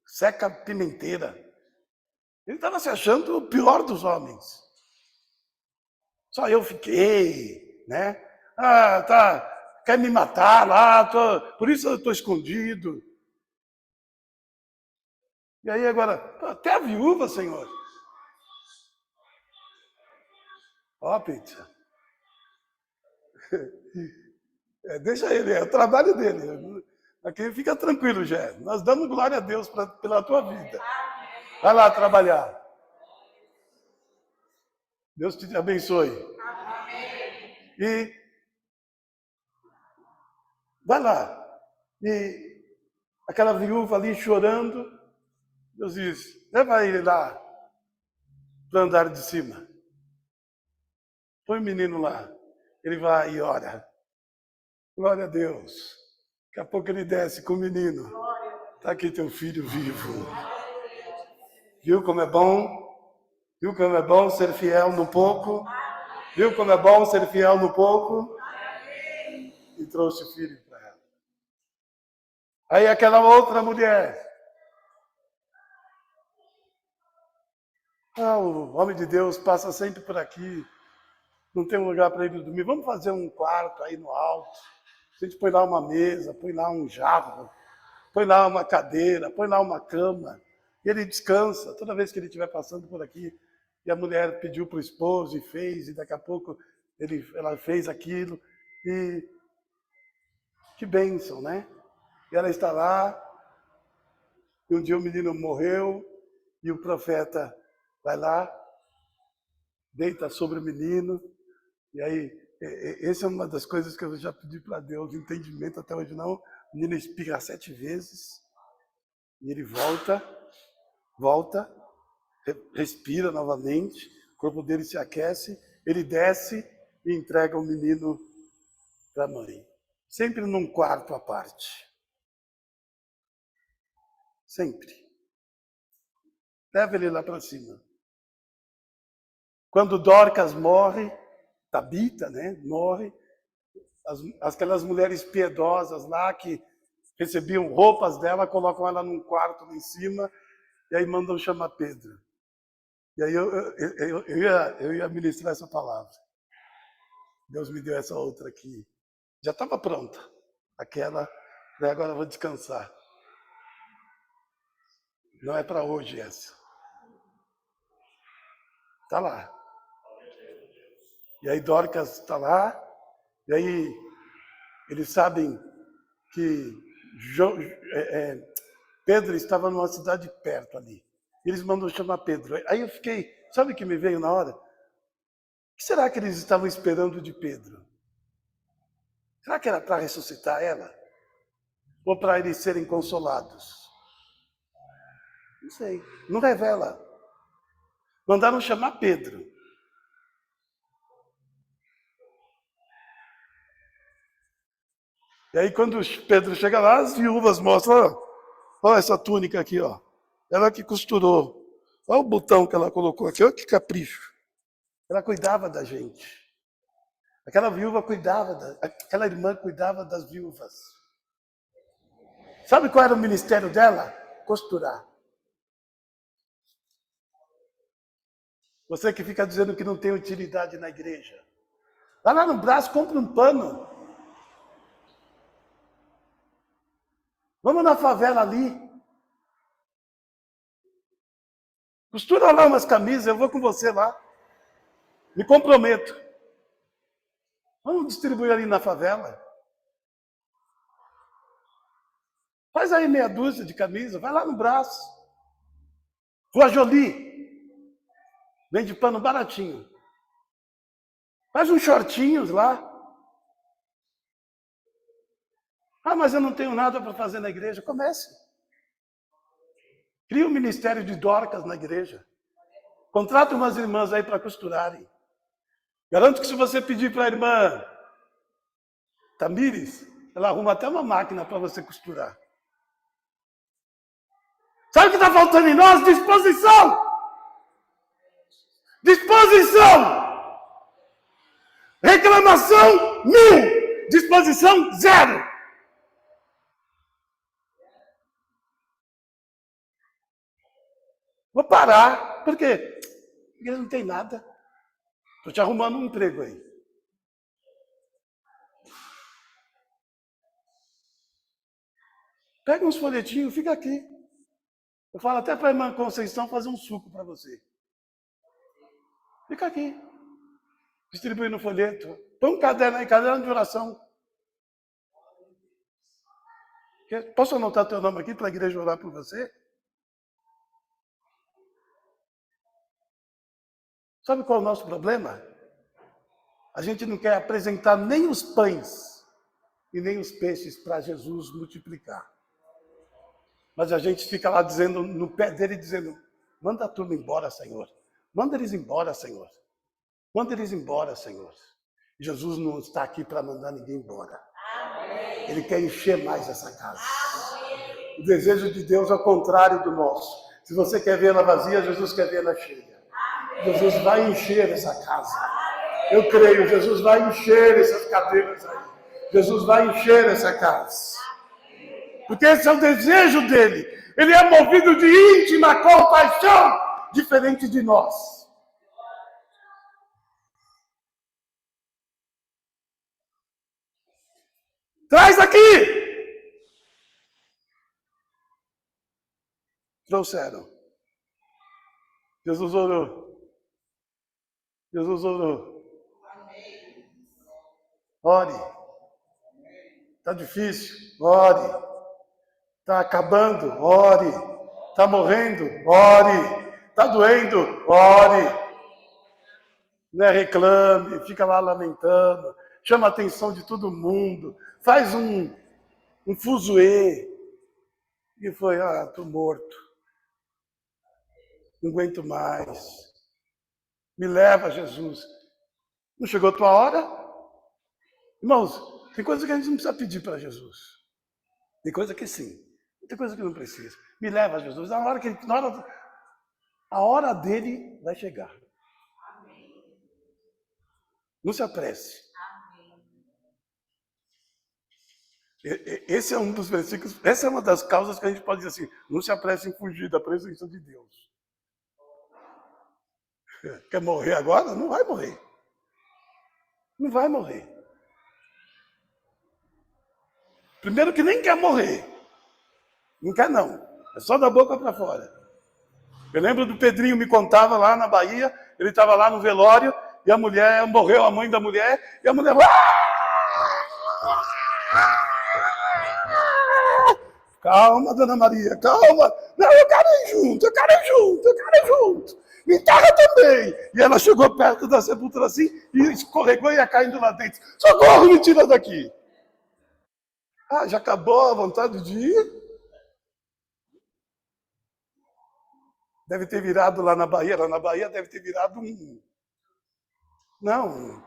[SPEAKER 1] Seca a pimenteira. Ele estava se achando o pior dos homens. Só eu fiquei, né? Ah, tá, quer me matar lá, por isso eu estou escondido. E aí agora, até a viúva, Senhor. Ó, pizza. Deixa ele, é o trabalho dele. Aqui fica tranquilo, Jé. Nós damos glória a Deus pela tua vida. Vai lá trabalhar. Deus te abençoe. E vai lá. E aquela viúva ali chorando, Deus diz, leva ele lá para o andar de cima. Põe o menino lá. Ele vai e ora. Glória a Deus. Daqui a pouco ele desce com o menino. Está aqui teu filho vivo. Viu como é bom? Viu como é bom ser fiel no pouco? Viu como é bom ser fiel no pouco? E trouxe o filho para ela. Aí aquela outra mulher. O homem de Deus passa sempre por aqui. Não tem um lugar para ele dormir. Vamos fazer um quarto aí no alto. A gente põe lá uma mesa, põe lá um jarro, põe lá uma cadeira, põe lá uma cama. E ele descansa toda vez que ele estiver passando por aqui. E a mulher pediu para o esposo e fez, e daqui a pouco ela fez aquilo. E que bênção, né? E ela está lá, e um dia o menino morreu, e o profeta vai lá, deita sobre o menino, e aí, essa é uma das coisas que eu já pedi para Deus, entendimento até hoje não. O menino espirra 7 vezes, e ele volta, respira novamente, o corpo dele se aquece, ele desce e entrega o menino para a mãe. Sempre num quarto à parte. Sempre. Leva ele lá para cima. Quando Dorcas morre, Tabita, né, morre, aquelas mulheres piedosas lá que recebiam roupas dela, colocam ela num quarto lá em cima e aí mandam chamar Pedro. E aí eu ia ministrar essa palavra. Deus me deu essa outra aqui. Já estava pronta. Aquela, daí agora eu vou descansar. Não é para hoje essa. Está lá. E aí Dorcas está lá, e aí eles sabem que Pedro estava numa cidade perto ali. Eles mandam chamar Pedro. Aí eu fiquei, sabe o que me veio na hora? O que será que eles estavam esperando de Pedro? Será que era para ressuscitar ela? Ou para eles serem consolados? Não sei, não revela. Mandaram chamar Pedro. E aí quando Pedro chega lá, as viúvas mostram, olha essa túnica aqui, ó. Ela que costurou. Olha o botão que ela colocou aqui, olha que capricho. Ela cuidava da gente. Aquela viúva cuidava, aquela irmã cuidava das viúvas. Sabe qual era o ministério dela? Costurar. Você que fica dizendo que não tem utilidade na igreja. Vai lá no braço, compra um pano. Vamos na favela ali. Costura lá umas camisas, eu vou com você lá. Me comprometo. Vamos distribuir ali na favela. Faz aí meia dúzia de camisa, vai lá no braço. Rua Jolie. Vende pano baratinho. Faz uns shortinhos lá. Ah, mas eu não tenho nada para fazer na igreja. Comece. Cria um ministério de Dorcas na igreja. Contrata umas irmãs aí para costurarem. Garanto que se você pedir para a irmã Tamires, ela arruma até uma máquina para você costurar. Sabe o que está faltando em nós? Disposição! Disposição! Reclamação, 1000. Disposição, 0. Vou parar. Por quê? Porque não tem nada. Estou te arrumando um emprego aí. Pega uns folhetinhos, fica aqui. Eu falo até para a irmã Conceição fazer um suco para você. Fica aqui. Distribui no folheto. Põe um caderno aí, caderno de oração. Posso anotar teu nome aqui para a igreja orar por você? Sabe qual é o nosso problema? A gente não quer apresentar nem os pães e nem os peixes para Jesus multiplicar. Mas a gente fica lá dizendo, no pé dele, dizendo, manda a turma embora, Senhor. Manda eles embora, Senhor. Manda eles embora, Senhor. Jesus não está aqui para mandar ninguém embora. Amém. Ele quer encher mais essa casa. Amém. O desejo de Deus é o contrário do nosso. Se você quer vê-la vazia, Jesus quer vê-la cheia. Amém. Jesus vai encher essa casa. Amém. Eu creio, Jesus vai encher essas cadeiras aí. Jesus vai encher essa casa. Porque esse é o desejo dele. Ele é movido de íntima compaixão, diferente de nós. Traz aqui! Trouxeram. Jesus orou. Jesus orou. Ore. Está difícil? Ore. Está acabando? Ore. Está morrendo? Ore. Está doendo? Ore. Não é reclame, fica lá lamentando, chama a atenção de todo mundo, faz um fuzuê. E foi, estou morto. Não aguento mais. Me leva, Jesus. Não chegou a tua hora? Irmãos, tem coisa que a gente não precisa pedir para Jesus. Tem coisa que sim. Tem coisa que não precisa. Me leva, Jesus. A hora dele vai chegar. Não se apresse. Esse é um dos versículos, essa é uma das causas que a gente pode dizer assim, não se apresse em fugir da presença de Deus. Quer morrer agora? Não vai morrer. Não vai morrer. Primeiro que nem quer morrer. Não quer não. É só da boca para fora. Eu lembro do Pedrinho me contava lá na Bahia, Ele estava lá no velório e a mulher morreu, a mãe da mulher, e a mulher... Calma, Dona Maria, calma. Não, eu quero ir junto, eu quero ir junto, eu quero ir junto. Me enterra também. E ela chegou perto da sepultura assim e escorregou e ia caindo lá dentro. Socorro, me tira daqui. Ah, já acabou a vontade de ir? Deve ter virado lá na Bahia deve ter virado não,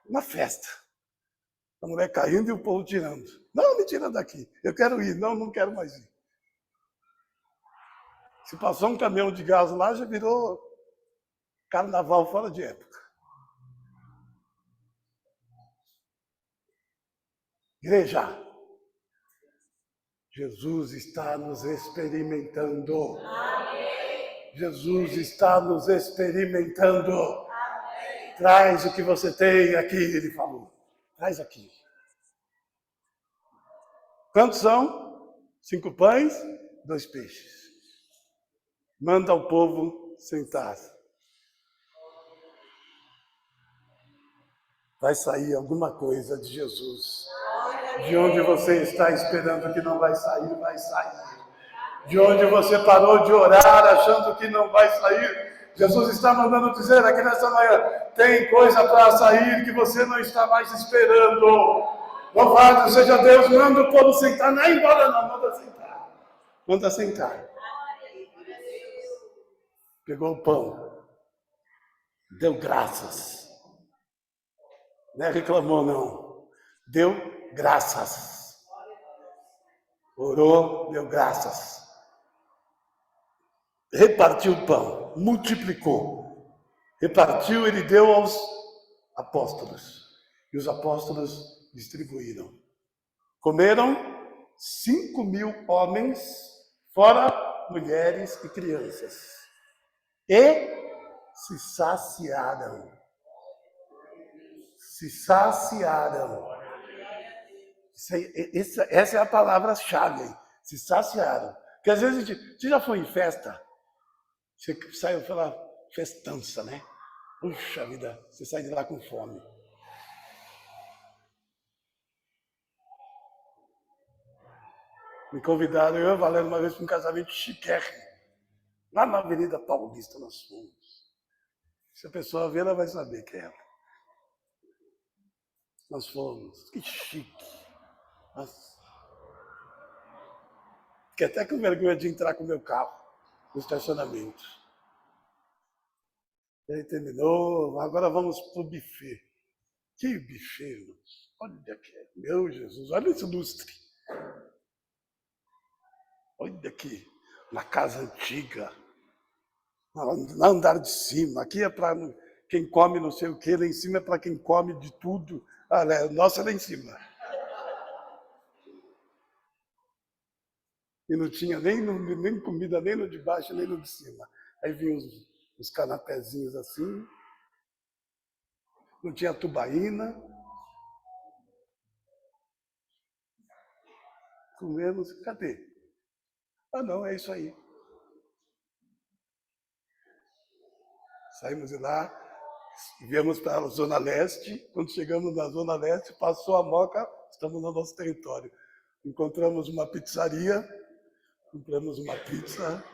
[SPEAKER 1] uma festa. A mulher caindo e o povo tirando. Não, me tira daqui. Eu quero ir. Não, não quero mais ir. Se passou um caminhão de gás lá, já virou carnaval fora de época. Igreja, Jesus está nos experimentando. Amém. Jesus está nos experimentando. Amém. Traz o que você tem aqui, ele falou. Traz aqui. Quantos são? 5 pães, 2 peixes. Manda o povo sentar. Vai sair alguma coisa de Jesus. De onde você está esperando que não vai sair, vai sair. De onde você parou de orar achando que não vai sair, Jesus está mandando dizer aqui nessa manhã, tem coisa para sair que você não está mais esperando. Louvado seja Deus, manda o povo sentar, não é embora não, manda sentar. Manda sentar. Pegou o pão, deu graças. Não é reclamou não, deu graças. Orou, deu graças. Repartiu o pão, multiplicou. Repartiu, ele deu aos apóstolos. E os apóstolos distribuíram. Comeram 5.000 homens, fora mulheres e crianças. E se saciaram. Se saciaram. Essa é a palavra-chave. Se saciaram. Porque às vezes você já foi em festa? Você saiu pela festança, né? Puxa vida, você sai de lá com fome. Me convidaram, eu e a Valéria, uma vez para um casamento chiquérrimo. Lá na Avenida Paulista nós fomos. Se a pessoa ver, ela vai saber quem é ela. Nós fomos. Que chique. Nossa. Fiquei até com vergonha de entrar com o meu carro no estacionamento. E aí terminou, agora vamos para o buffet. Que buffet, irmãos. Olha aqui, meu Jesus, olha esse lustre. Olha aqui, uma casa antiga, no andar de cima. Aqui é para quem come não sei o que, lá em cima é para quem come de tudo. Nossa, lá em cima. E não tinha nem comida, nem no de baixo, nem no de cima. Aí vinham os canapézinhos assim. Não tinha tubaína. Comemos, cadê? Ah, não, é isso aí. Saímos de lá, viemos para a Zona Leste. Quando chegamos na Zona Leste, passou a Moca, estamos no nosso território. Encontramos uma pizzaria, compramos uma pizza.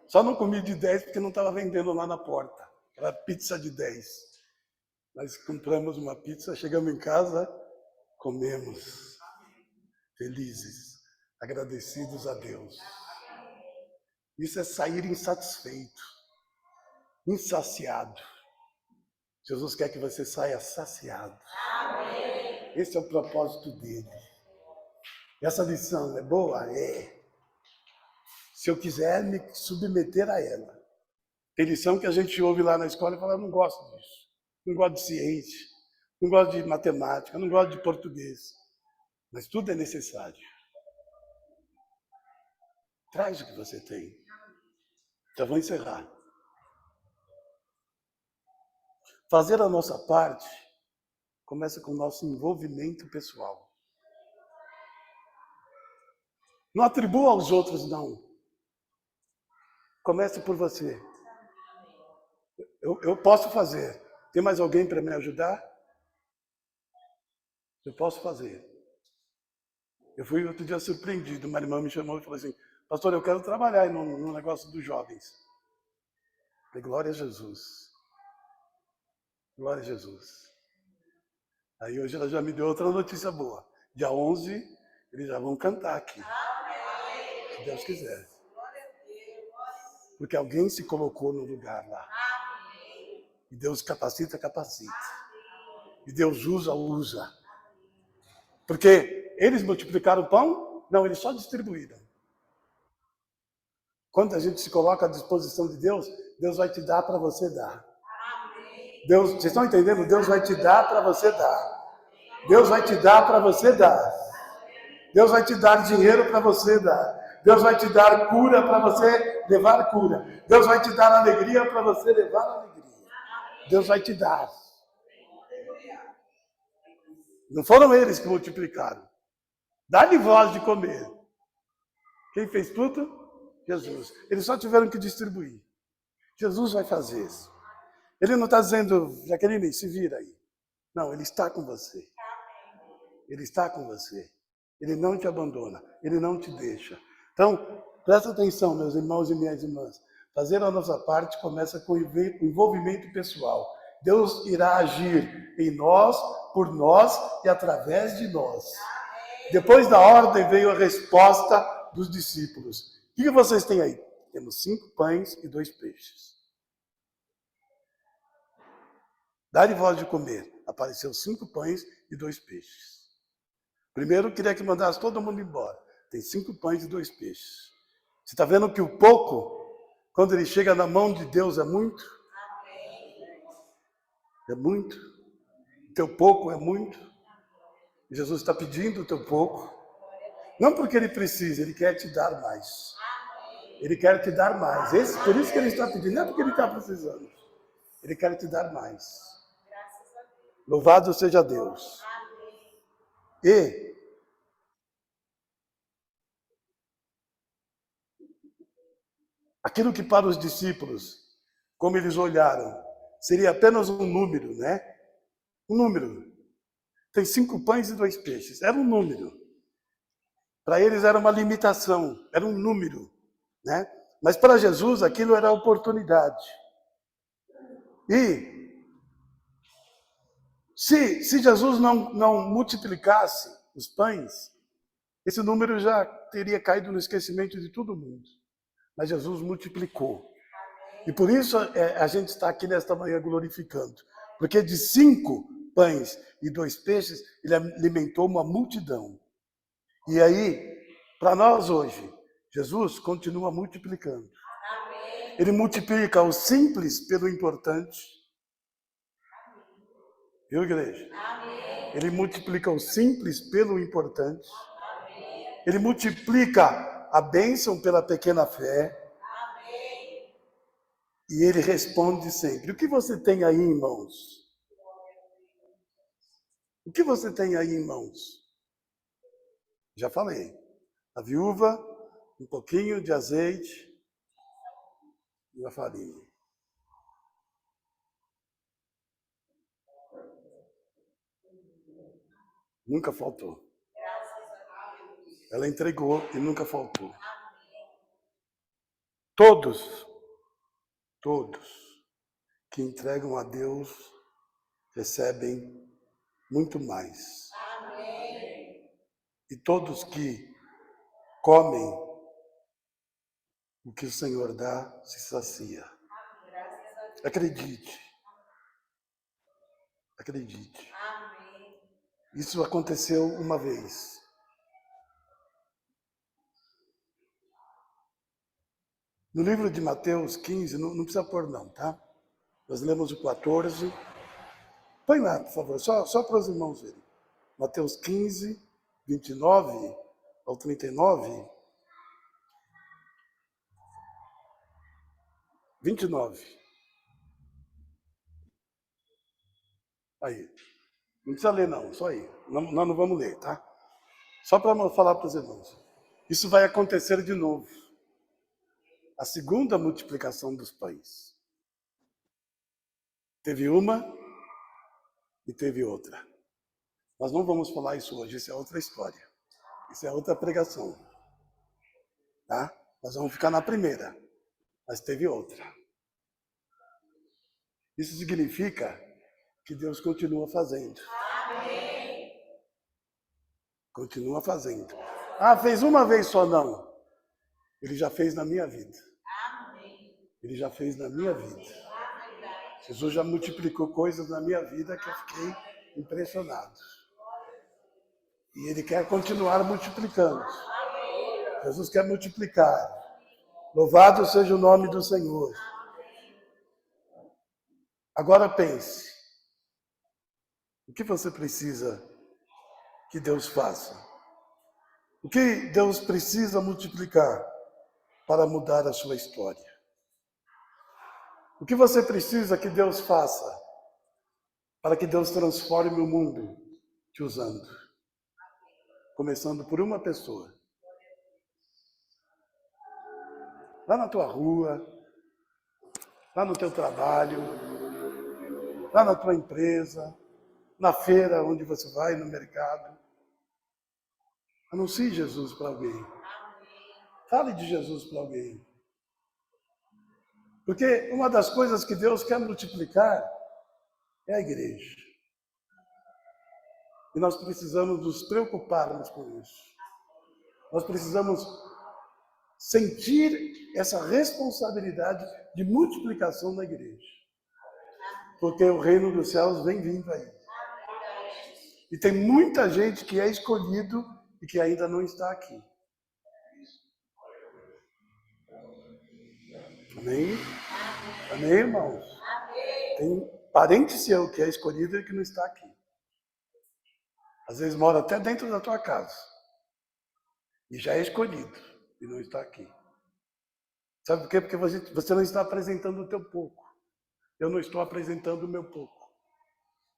[SPEAKER 1] Só não comi de 10 porque não estava vendendo lá na porta. Era pizza de 10. Nós compramos uma pizza, chegamos em casa, comemos. Felizes, agradecidos a Deus. Isso é sair insatisfeito, insaciado. Jesus quer que você saia saciado. Amém. Esse é o propósito dele. Essa lição é boa? É. Se eu quiser me submeter a ela. Tem lição que a gente ouve lá na escola e fala, eu não gosto disso. Não gosto de ciência, não gosto de matemática, não gosto de português. Mas tudo é necessário. Traz o que você tem. Já vou encerrar. Fazer a nossa parte começa com o nosso envolvimento pessoal. Não atribua aos outros, não. Comece por você. Eu posso fazer. Tem mais alguém para me ajudar? Eu posso fazer. Eu fui outro dia surpreendido. Uma irmã me chamou e falou assim: pastor, eu quero trabalhar no negócio dos jovens. Eu falei, glória a Jesus. Glória a Jesus. Aí hoje ela já me deu outra notícia boa. Dia 11, eles já vão cantar aqui. Se Deus quiser. Porque alguém se colocou no lugar lá. E Deus capacita, capacita. E Deus usa, usa. Porque eles multiplicaram o pão? Não, eles só distribuíram. Quando a gente se coloca à disposição de Deus, Deus vai te dar para você dar. Deus, vocês estão entendendo? Deus vai te dar para você dar. Deus vai te dar para você dar. Deus vai te dar dinheiro para você dar. Deus vai te dar cura para você levar cura. Deus vai te dar alegria para você levar alegria. Deus vai te dar. Não foram eles que multiplicaram. Dá-lhe voz de comer. Quem fez tudo? Jesus. Eles só tiveram que distribuir. Jesus vai fazer isso. Ele não está dizendo, Jaqueline, se vira aí. Não, ele está com você. Ele está com você. Ele não te abandona. Ele não te deixa. Então, presta atenção, meus irmãos e minhas irmãs. Fazer a nossa parte começa com envolvimento pessoal. Deus irá agir em nós, por nós e através de nós. Depois da ordem veio a resposta dos discípulos. O que vocês têm aí? Temos 5 pães e 2 peixes. Dá-lhe voz de comer. Apareceu 5 pães e 2 peixes. Primeiro, queria que mandasse todo mundo embora. Tem 5 pães e 2 peixes. Você está vendo que o pouco, quando ele chega na mão de Deus, é muito? É muito. O teu pouco é muito. Jesus está pedindo o teu pouco. Não porque ele precisa, ele quer te dar mais. Ele quer te dar mais. Por isso que ele está pedindo, não é porque ele está precisando. Ele quer te dar mais. Louvado seja Deus. E aquilo que para os discípulos, como eles olharam, seria apenas um número, né? Um número. Tem 5 pães e 2 peixes. Era um número. Para eles era uma limitação, era um número, né? Mas para Jesus aquilo era oportunidade. E se Jesus não multiplicasse os pães, esse número já teria caído no esquecimento de todo mundo. Mas Jesus multiplicou. E por isso a gente está aqui nesta manhã glorificando. Porque de 5 pães e 2 peixes, ele alimentou uma multidão. E aí, para nós hoje, Jesus continua multiplicando. Ele multiplica o simples pelo importante. Viu, igreja? Ele multiplica o simples pelo importante. Ele multiplica a bênção pela pequena fé. E ele responde sempre. O que você tem aí em mãos? O que você tem aí em mãos? Já falei. A viúva, um pouquinho de azeite e a farinha. Nunca faltou. Ela entregou e nunca faltou. Todos que entregam a Deus recebem muito mais. E todos que comem o que o Senhor dá se sacia. Acredite. Acredite. Isso aconteceu uma vez. No livro de Mateus 15, não precisa pôr não, tá? Nós lemos o 14. Põe lá, por favor, só para os irmãos verem. Mateus 15, 29 ao 39. 29. Aí. Não precisa ler não, só aí. Nós não vamos ler, tá? Só para falar para os irmãos. Isso vai acontecer de novo. A segunda multiplicação dos pães. Teve uma e teve outra. Nós não vamos falar isso hoje, isso é outra história. Isso é outra pregação. Tá? Nós vamos ficar na primeira, mas teve outra. Isso significa que Deus continua fazendo.
[SPEAKER 2] Amém.
[SPEAKER 1] Continua fazendo. Ah, fez uma vez só, não. Ele já fez na minha vida.
[SPEAKER 2] Amém.
[SPEAKER 1] Ele já fez na minha vida. Jesus já multiplicou coisas na minha vida que eu fiquei impressionado. E Ele quer continuar multiplicando. Jesus quer multiplicar. Louvado seja o nome do Senhor. Agora pense. O que você precisa que Deus faça? O que Deus precisa multiplicar para mudar a sua história? O que você precisa que Deus faça para que Deus transforme o mundo te usando? Começando por uma pessoa. Lá na tua rua, lá no teu trabalho, lá na tua empresa, na feira onde você vai, no mercado. Anuncie Jesus para alguém. Fale de Jesus para alguém. Porque uma das coisas que Deus quer multiplicar é a igreja. E nós precisamos nos preocuparmos com isso. Nós precisamos sentir essa responsabilidade de multiplicação da igreja. Porque o reino dos céus vem vindo aí. E tem muita gente que é escolhido e que ainda não está aqui. Amém? Amém, irmãos? Tem parente seu que é escolhido e que não está aqui. Às vezes mora até dentro da tua casa. E já é escolhido e não está aqui. Sabe por quê? Porque você não está apresentando o teu pouco. Eu não estou apresentando o meu pouco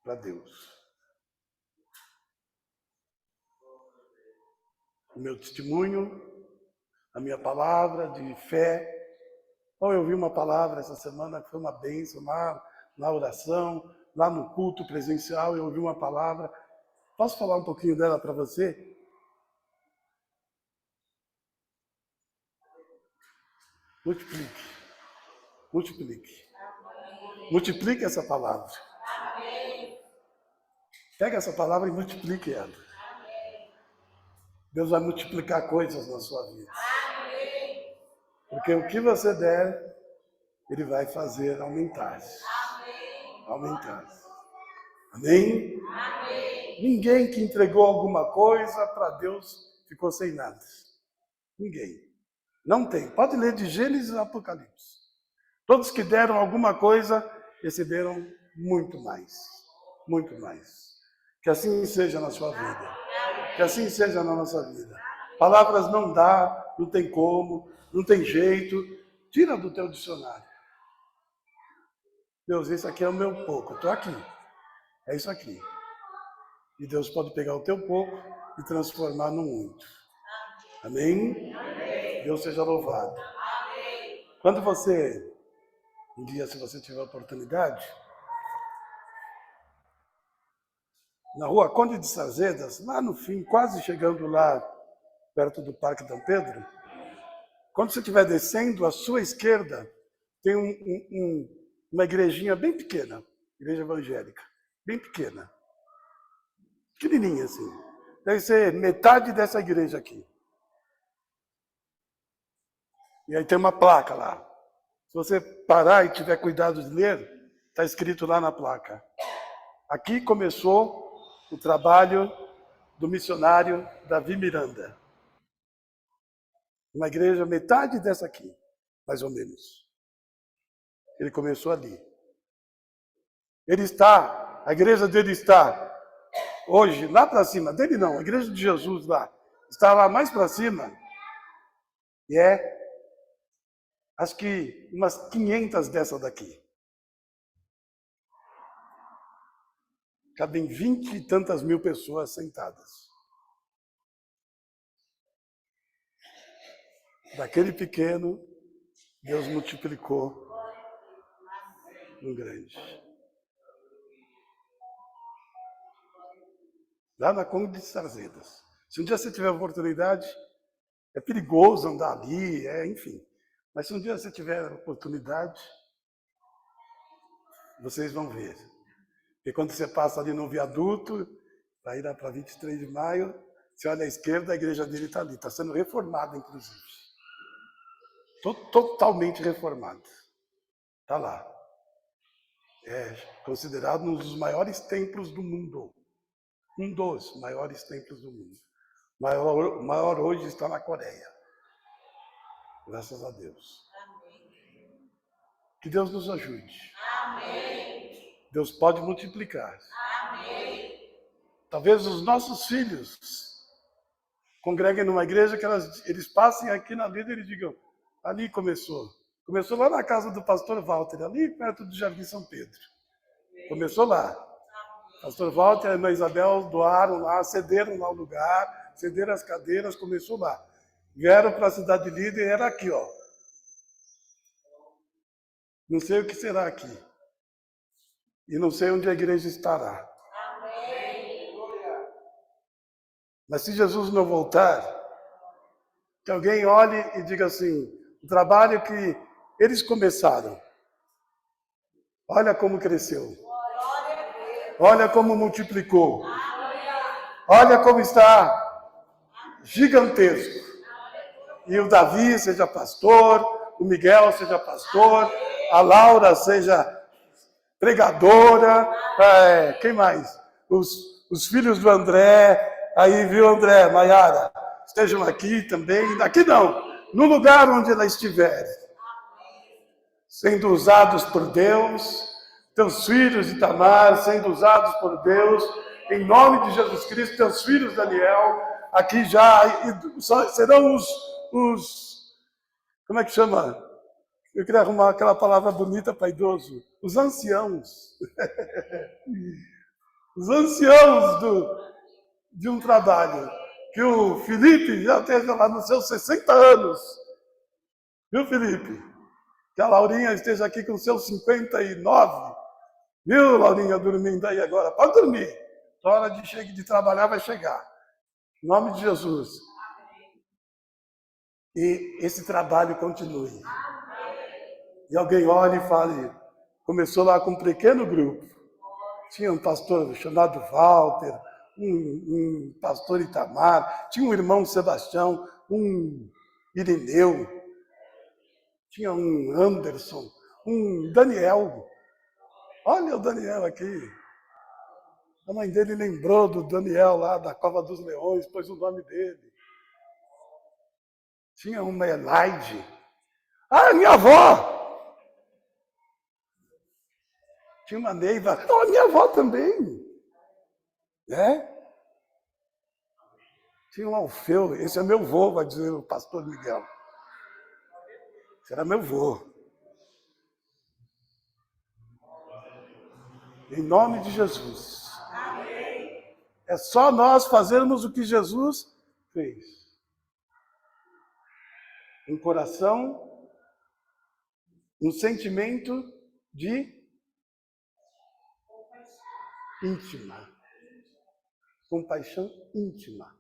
[SPEAKER 1] para Deus. O meu testemunho, a minha palavra de fé. Eu ouvi uma palavra essa semana que foi uma bênção lá na oração, lá no culto presencial, eu ouvi uma palavra. Posso falar um pouquinho dela para você? Multiplique. Multiplique. Multiplique essa palavra. Pega essa palavra e multiplique ela. Deus vai multiplicar coisas na sua vida. Porque o que você der, Ele vai fazer aumentar. Aumentar. Amém? Ninguém que entregou alguma coisa para Deus ficou sem nada. Ninguém. Não tem. Pode ler de Gênesis a Apocalipse. Todos que deram alguma coisa receberam muito mais. Muito mais. Que assim seja na sua vida. Que assim seja na nossa vida. Palavras não dá, não tem como, não tem jeito. Tira do teu dicionário. Deus, esse aqui é o meu pouco. Eu estou aqui. É isso aqui. E Deus pode pegar o teu pouco e transformar no muito. Amém? Deus seja louvado. Quando você, um dia, se você tiver oportunidade, na rua Conde de Sarzedas, lá no fim, quase chegando lá, perto do Parque Dom Pedro, quando você estiver descendo, à sua esquerda, tem uma igrejinha bem pequena, igreja evangélica, bem pequena, pequenininha assim. Deve ser metade dessa igreja aqui. E aí tem uma placa lá. Se você parar e tiver cuidado de ler, está escrito lá na placa. Aqui começou o trabalho do missionário Davi Miranda. Uma igreja metade dessa aqui, mais ou menos. Ele começou ali. A igreja dele está hoje lá para cima. Dele não, a igreja de Jesus lá. Está lá mais para cima. E acho que umas 500 dessa daqui. Cabem 20 e tantas mil pessoas sentadas. Daquele pequeno, Deus multiplicou no grande. lá na Conde de Sarzedas. Se um dia você tiver oportunidade, é perigoso andar ali, enfim. Mas se um dia você tiver oportunidade, vocês vão ver. Porque quando você passa ali no viaduto, vai ir lá para 23 de maio, você olha à esquerda, a igreja dele está ali. Está sendo reformada, inclusive. Totalmente reformada. Está lá. É considerado um dos maiores templos do mundo. Um dos maiores templos do mundo. O maior hoje está na Coreia. Graças a Deus. Que Deus nos ajude.
[SPEAKER 2] Amém.
[SPEAKER 1] Deus pode multiplicar.
[SPEAKER 2] Amém.
[SPEAKER 1] Talvez os nossos filhos congreguem numa igreja que eles passem aqui na vida e eles digam, ali começou. Começou lá na casa do pastor Walter, ali perto do Jardim São Pedro. Começou lá. Pastor Walter e a irmã Isabel doaram lá, cederam lá o lugar, cederam as cadeiras, começou lá. Vieram para a cidade líder e era aqui, ó. Não sei o que será aqui. E não sei onde a igreja estará.
[SPEAKER 2] Amém.
[SPEAKER 1] Mas se Jesus não voltar, que alguém olhe e diga assim, o trabalho que eles começaram, olha como cresceu. Olha como multiplicou. Olha como está gigantesco. E o Davi seja pastor, o Miguel seja pastor, a Laura seja pregadora, quem mais? Os filhos do André, aí viu André, Maiara, estejam aqui também, aqui não, no lugar onde ela estiver, sendo usados por Deus, teus filhos Itamar sendo usados por Deus, em nome de Jesus Cristo, teus filhos Daniel, aqui já serão os como é que chama? Eu queria arrumar aquela palavra bonita para idoso. Os anciãos. Os anciãos de um trabalho. Que o Felipe já esteja lá nos seus 60 anos. Viu, Felipe? Que a Laurinha esteja aqui com seus 59. Viu, Laurinha, dormindo aí agora? Pode dormir. A hora de trabalhar vai chegar. Em nome de Jesus. E esse trabalho continue. E alguém olhe e fale, começou lá com um pequeno grupo. Tinha um pastor chamado Walter, um pastor Itamar, tinha um irmão Sebastião, um Irineu, tinha um Anderson, um Daniel. Olha o Daniel aqui. A mãe dele lembrou do Daniel lá da Cova dos Leões, pôs o nome dele. Tinha uma Elaide. Ah, minha avó! Tinha uma Neiva. Oh, minha avó também. Tinha um Alfeu. Esse é meu vô, vai dizer o pastor Miguel. Esse era meu vô. Em nome de Jesus. É só nós fazermos o que Jesus fez. Um coração, um sentimento de íntima. Compaixão íntima.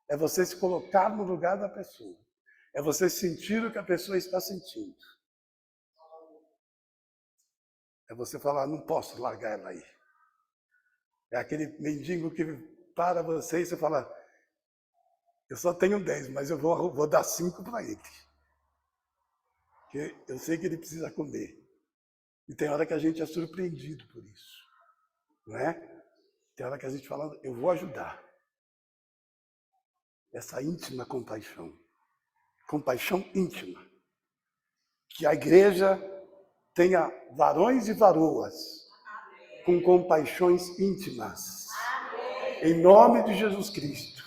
[SPEAKER 1] É você se colocar no lugar da pessoa. É você sentir o que a pessoa está sentindo. É você falar, não posso largar ela aí. É aquele mendigo que para você e você fala, eu só tenho 10, mas eu vou dar 5 para ele. Porque eu sei que ele precisa comer. E tem hora que a gente é surpreendido por isso. Não é? Tem hora que a gente fala, eu vou ajudar. Essa íntima compaixão. Compaixão íntima. Que a igreja tenha varões e varoas com compaixões íntimas. Em nome de Jesus Cristo.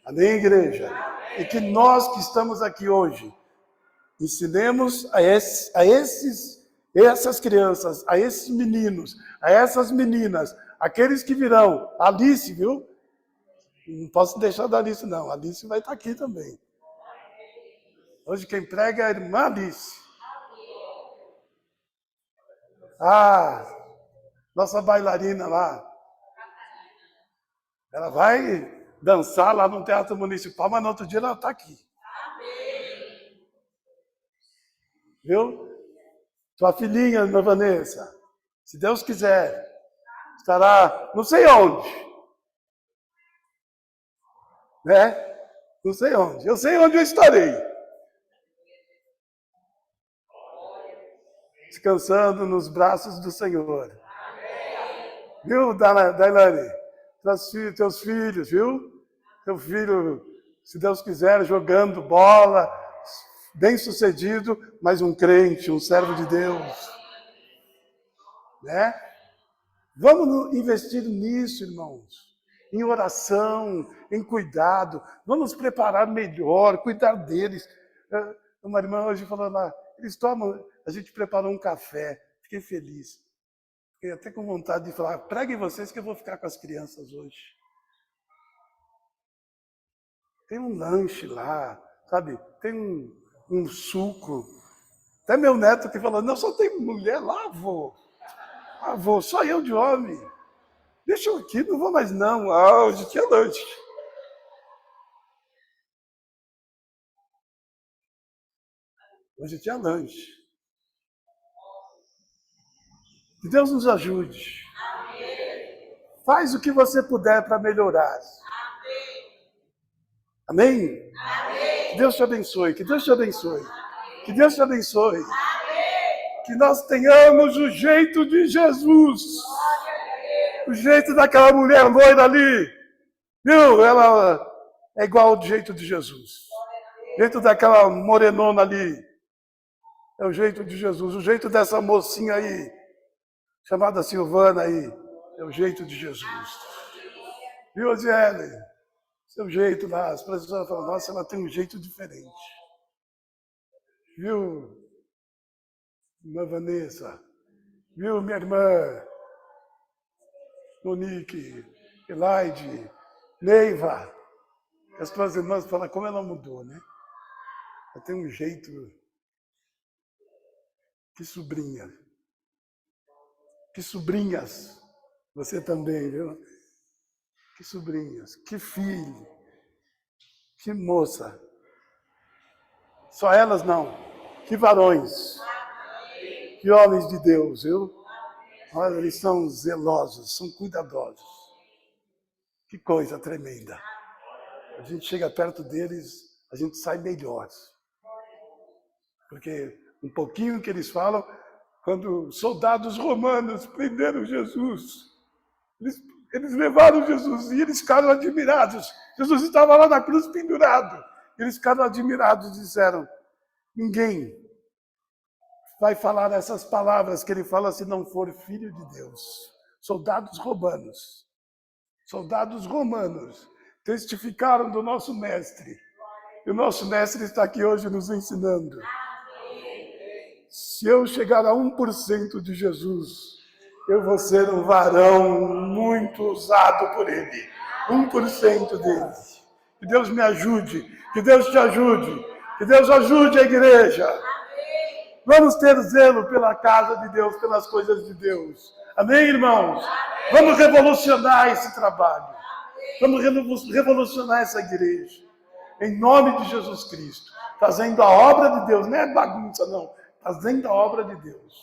[SPEAKER 1] Amém, igreja? E que nós que estamos aqui hoje ensinemos essas crianças, a esses meninos, a essas meninas, aqueles que virão. Alice, viu? Não posso deixar da Alice, não. A Alice vai estar aqui também. Hoje quem prega é a irmã Alice. Ah, nossa bailarina lá. Ela vai dançar lá no Teatro Municipal, mas no outro dia ela está aqui. Viu? Tua filhinha, Ana Vanessa, se Deus quiser, estará não sei onde. Né? Não sei onde. Eu sei onde eu estarei. Descansando nos braços do Senhor. Viu, Dailane? Teus filhos, viu? Teu filho, se Deus quiser, jogando bola, bem sucedido, mas um crente, um servo de Deus. Né? Vamos investir nisso, irmãos. Em oração, em cuidado. Vamos preparar melhor, cuidar deles. Uma irmã hoje falou lá, eles tomam, a gente preparou um café. Fiquei feliz. Fiquei até com vontade de falar, preguem vocês que eu vou ficar com as crianças hoje. Tem um lanche lá, sabe? Tem um suco. Até meu neto que falou, não, só tem mulher lá, avô. Avô, só eu de homem. Deixa eu aqui, não vou mais não. Ah, hoje tinha lanche. Hoje tinha lanche. Que Deus nos ajude. Faz o que você puder para melhorar. Amém? Que Deus te abençoe, que Deus te abençoe. Que Deus te abençoe. Que nós tenhamos o jeito de Jesus. O jeito daquela mulher loira ali. Viu? Ela é igual ao jeito de Jesus. O jeito daquela morenona ali. É o jeito de Jesus. O jeito dessa mocinha aí, chamada Silvana aí. É o jeito de Jesus. Viu, Osiele? Seu jeito lá. As pessoas falam, nossa, ela tem um jeito diferente. Viu, irmã Vanessa? Viu, minha irmã Monique, Elaide, Neiva? As tuas irmãs falam como ela mudou, né? Ela tem um jeito. Que sobrinha. Que sobrinhas. Você também, viu? Que sobrinhas. Que filho. Que moça. Só elas não. Que varões. Que homens de Deus, viu? Olha, eles são zelosos, são cuidadosos. Que coisa tremenda. A gente chega perto deles, a gente sai melhor. Porque um pouquinho que eles falam, quando soldados romanos prenderam Jesus, eles levaram Jesus e eles ficaram admirados. Jesus estava lá na cruz pendurado. Eles ficaram admirados e disseram, ninguém vai falar essas palavras que ele fala se não for filho de Deus. Soldados romanos testificaram do nosso mestre. E o nosso mestre está aqui hoje nos ensinando. Se eu chegar a 1% de Jesus, eu vou ser um varão muito usado por ele. 1% dele. Que Deus me ajude, que Deus te ajude, que Deus ajude a igreja. Vamos ter zelo pela casa de Deus, pelas coisas de Deus. Amém, irmãos? Vamos revolucionar esse trabalho. Vamos revolucionar essa igreja. Em nome de Jesus Cristo. Fazendo a obra de Deus. Não é bagunça, não. Fazendo a obra de Deus.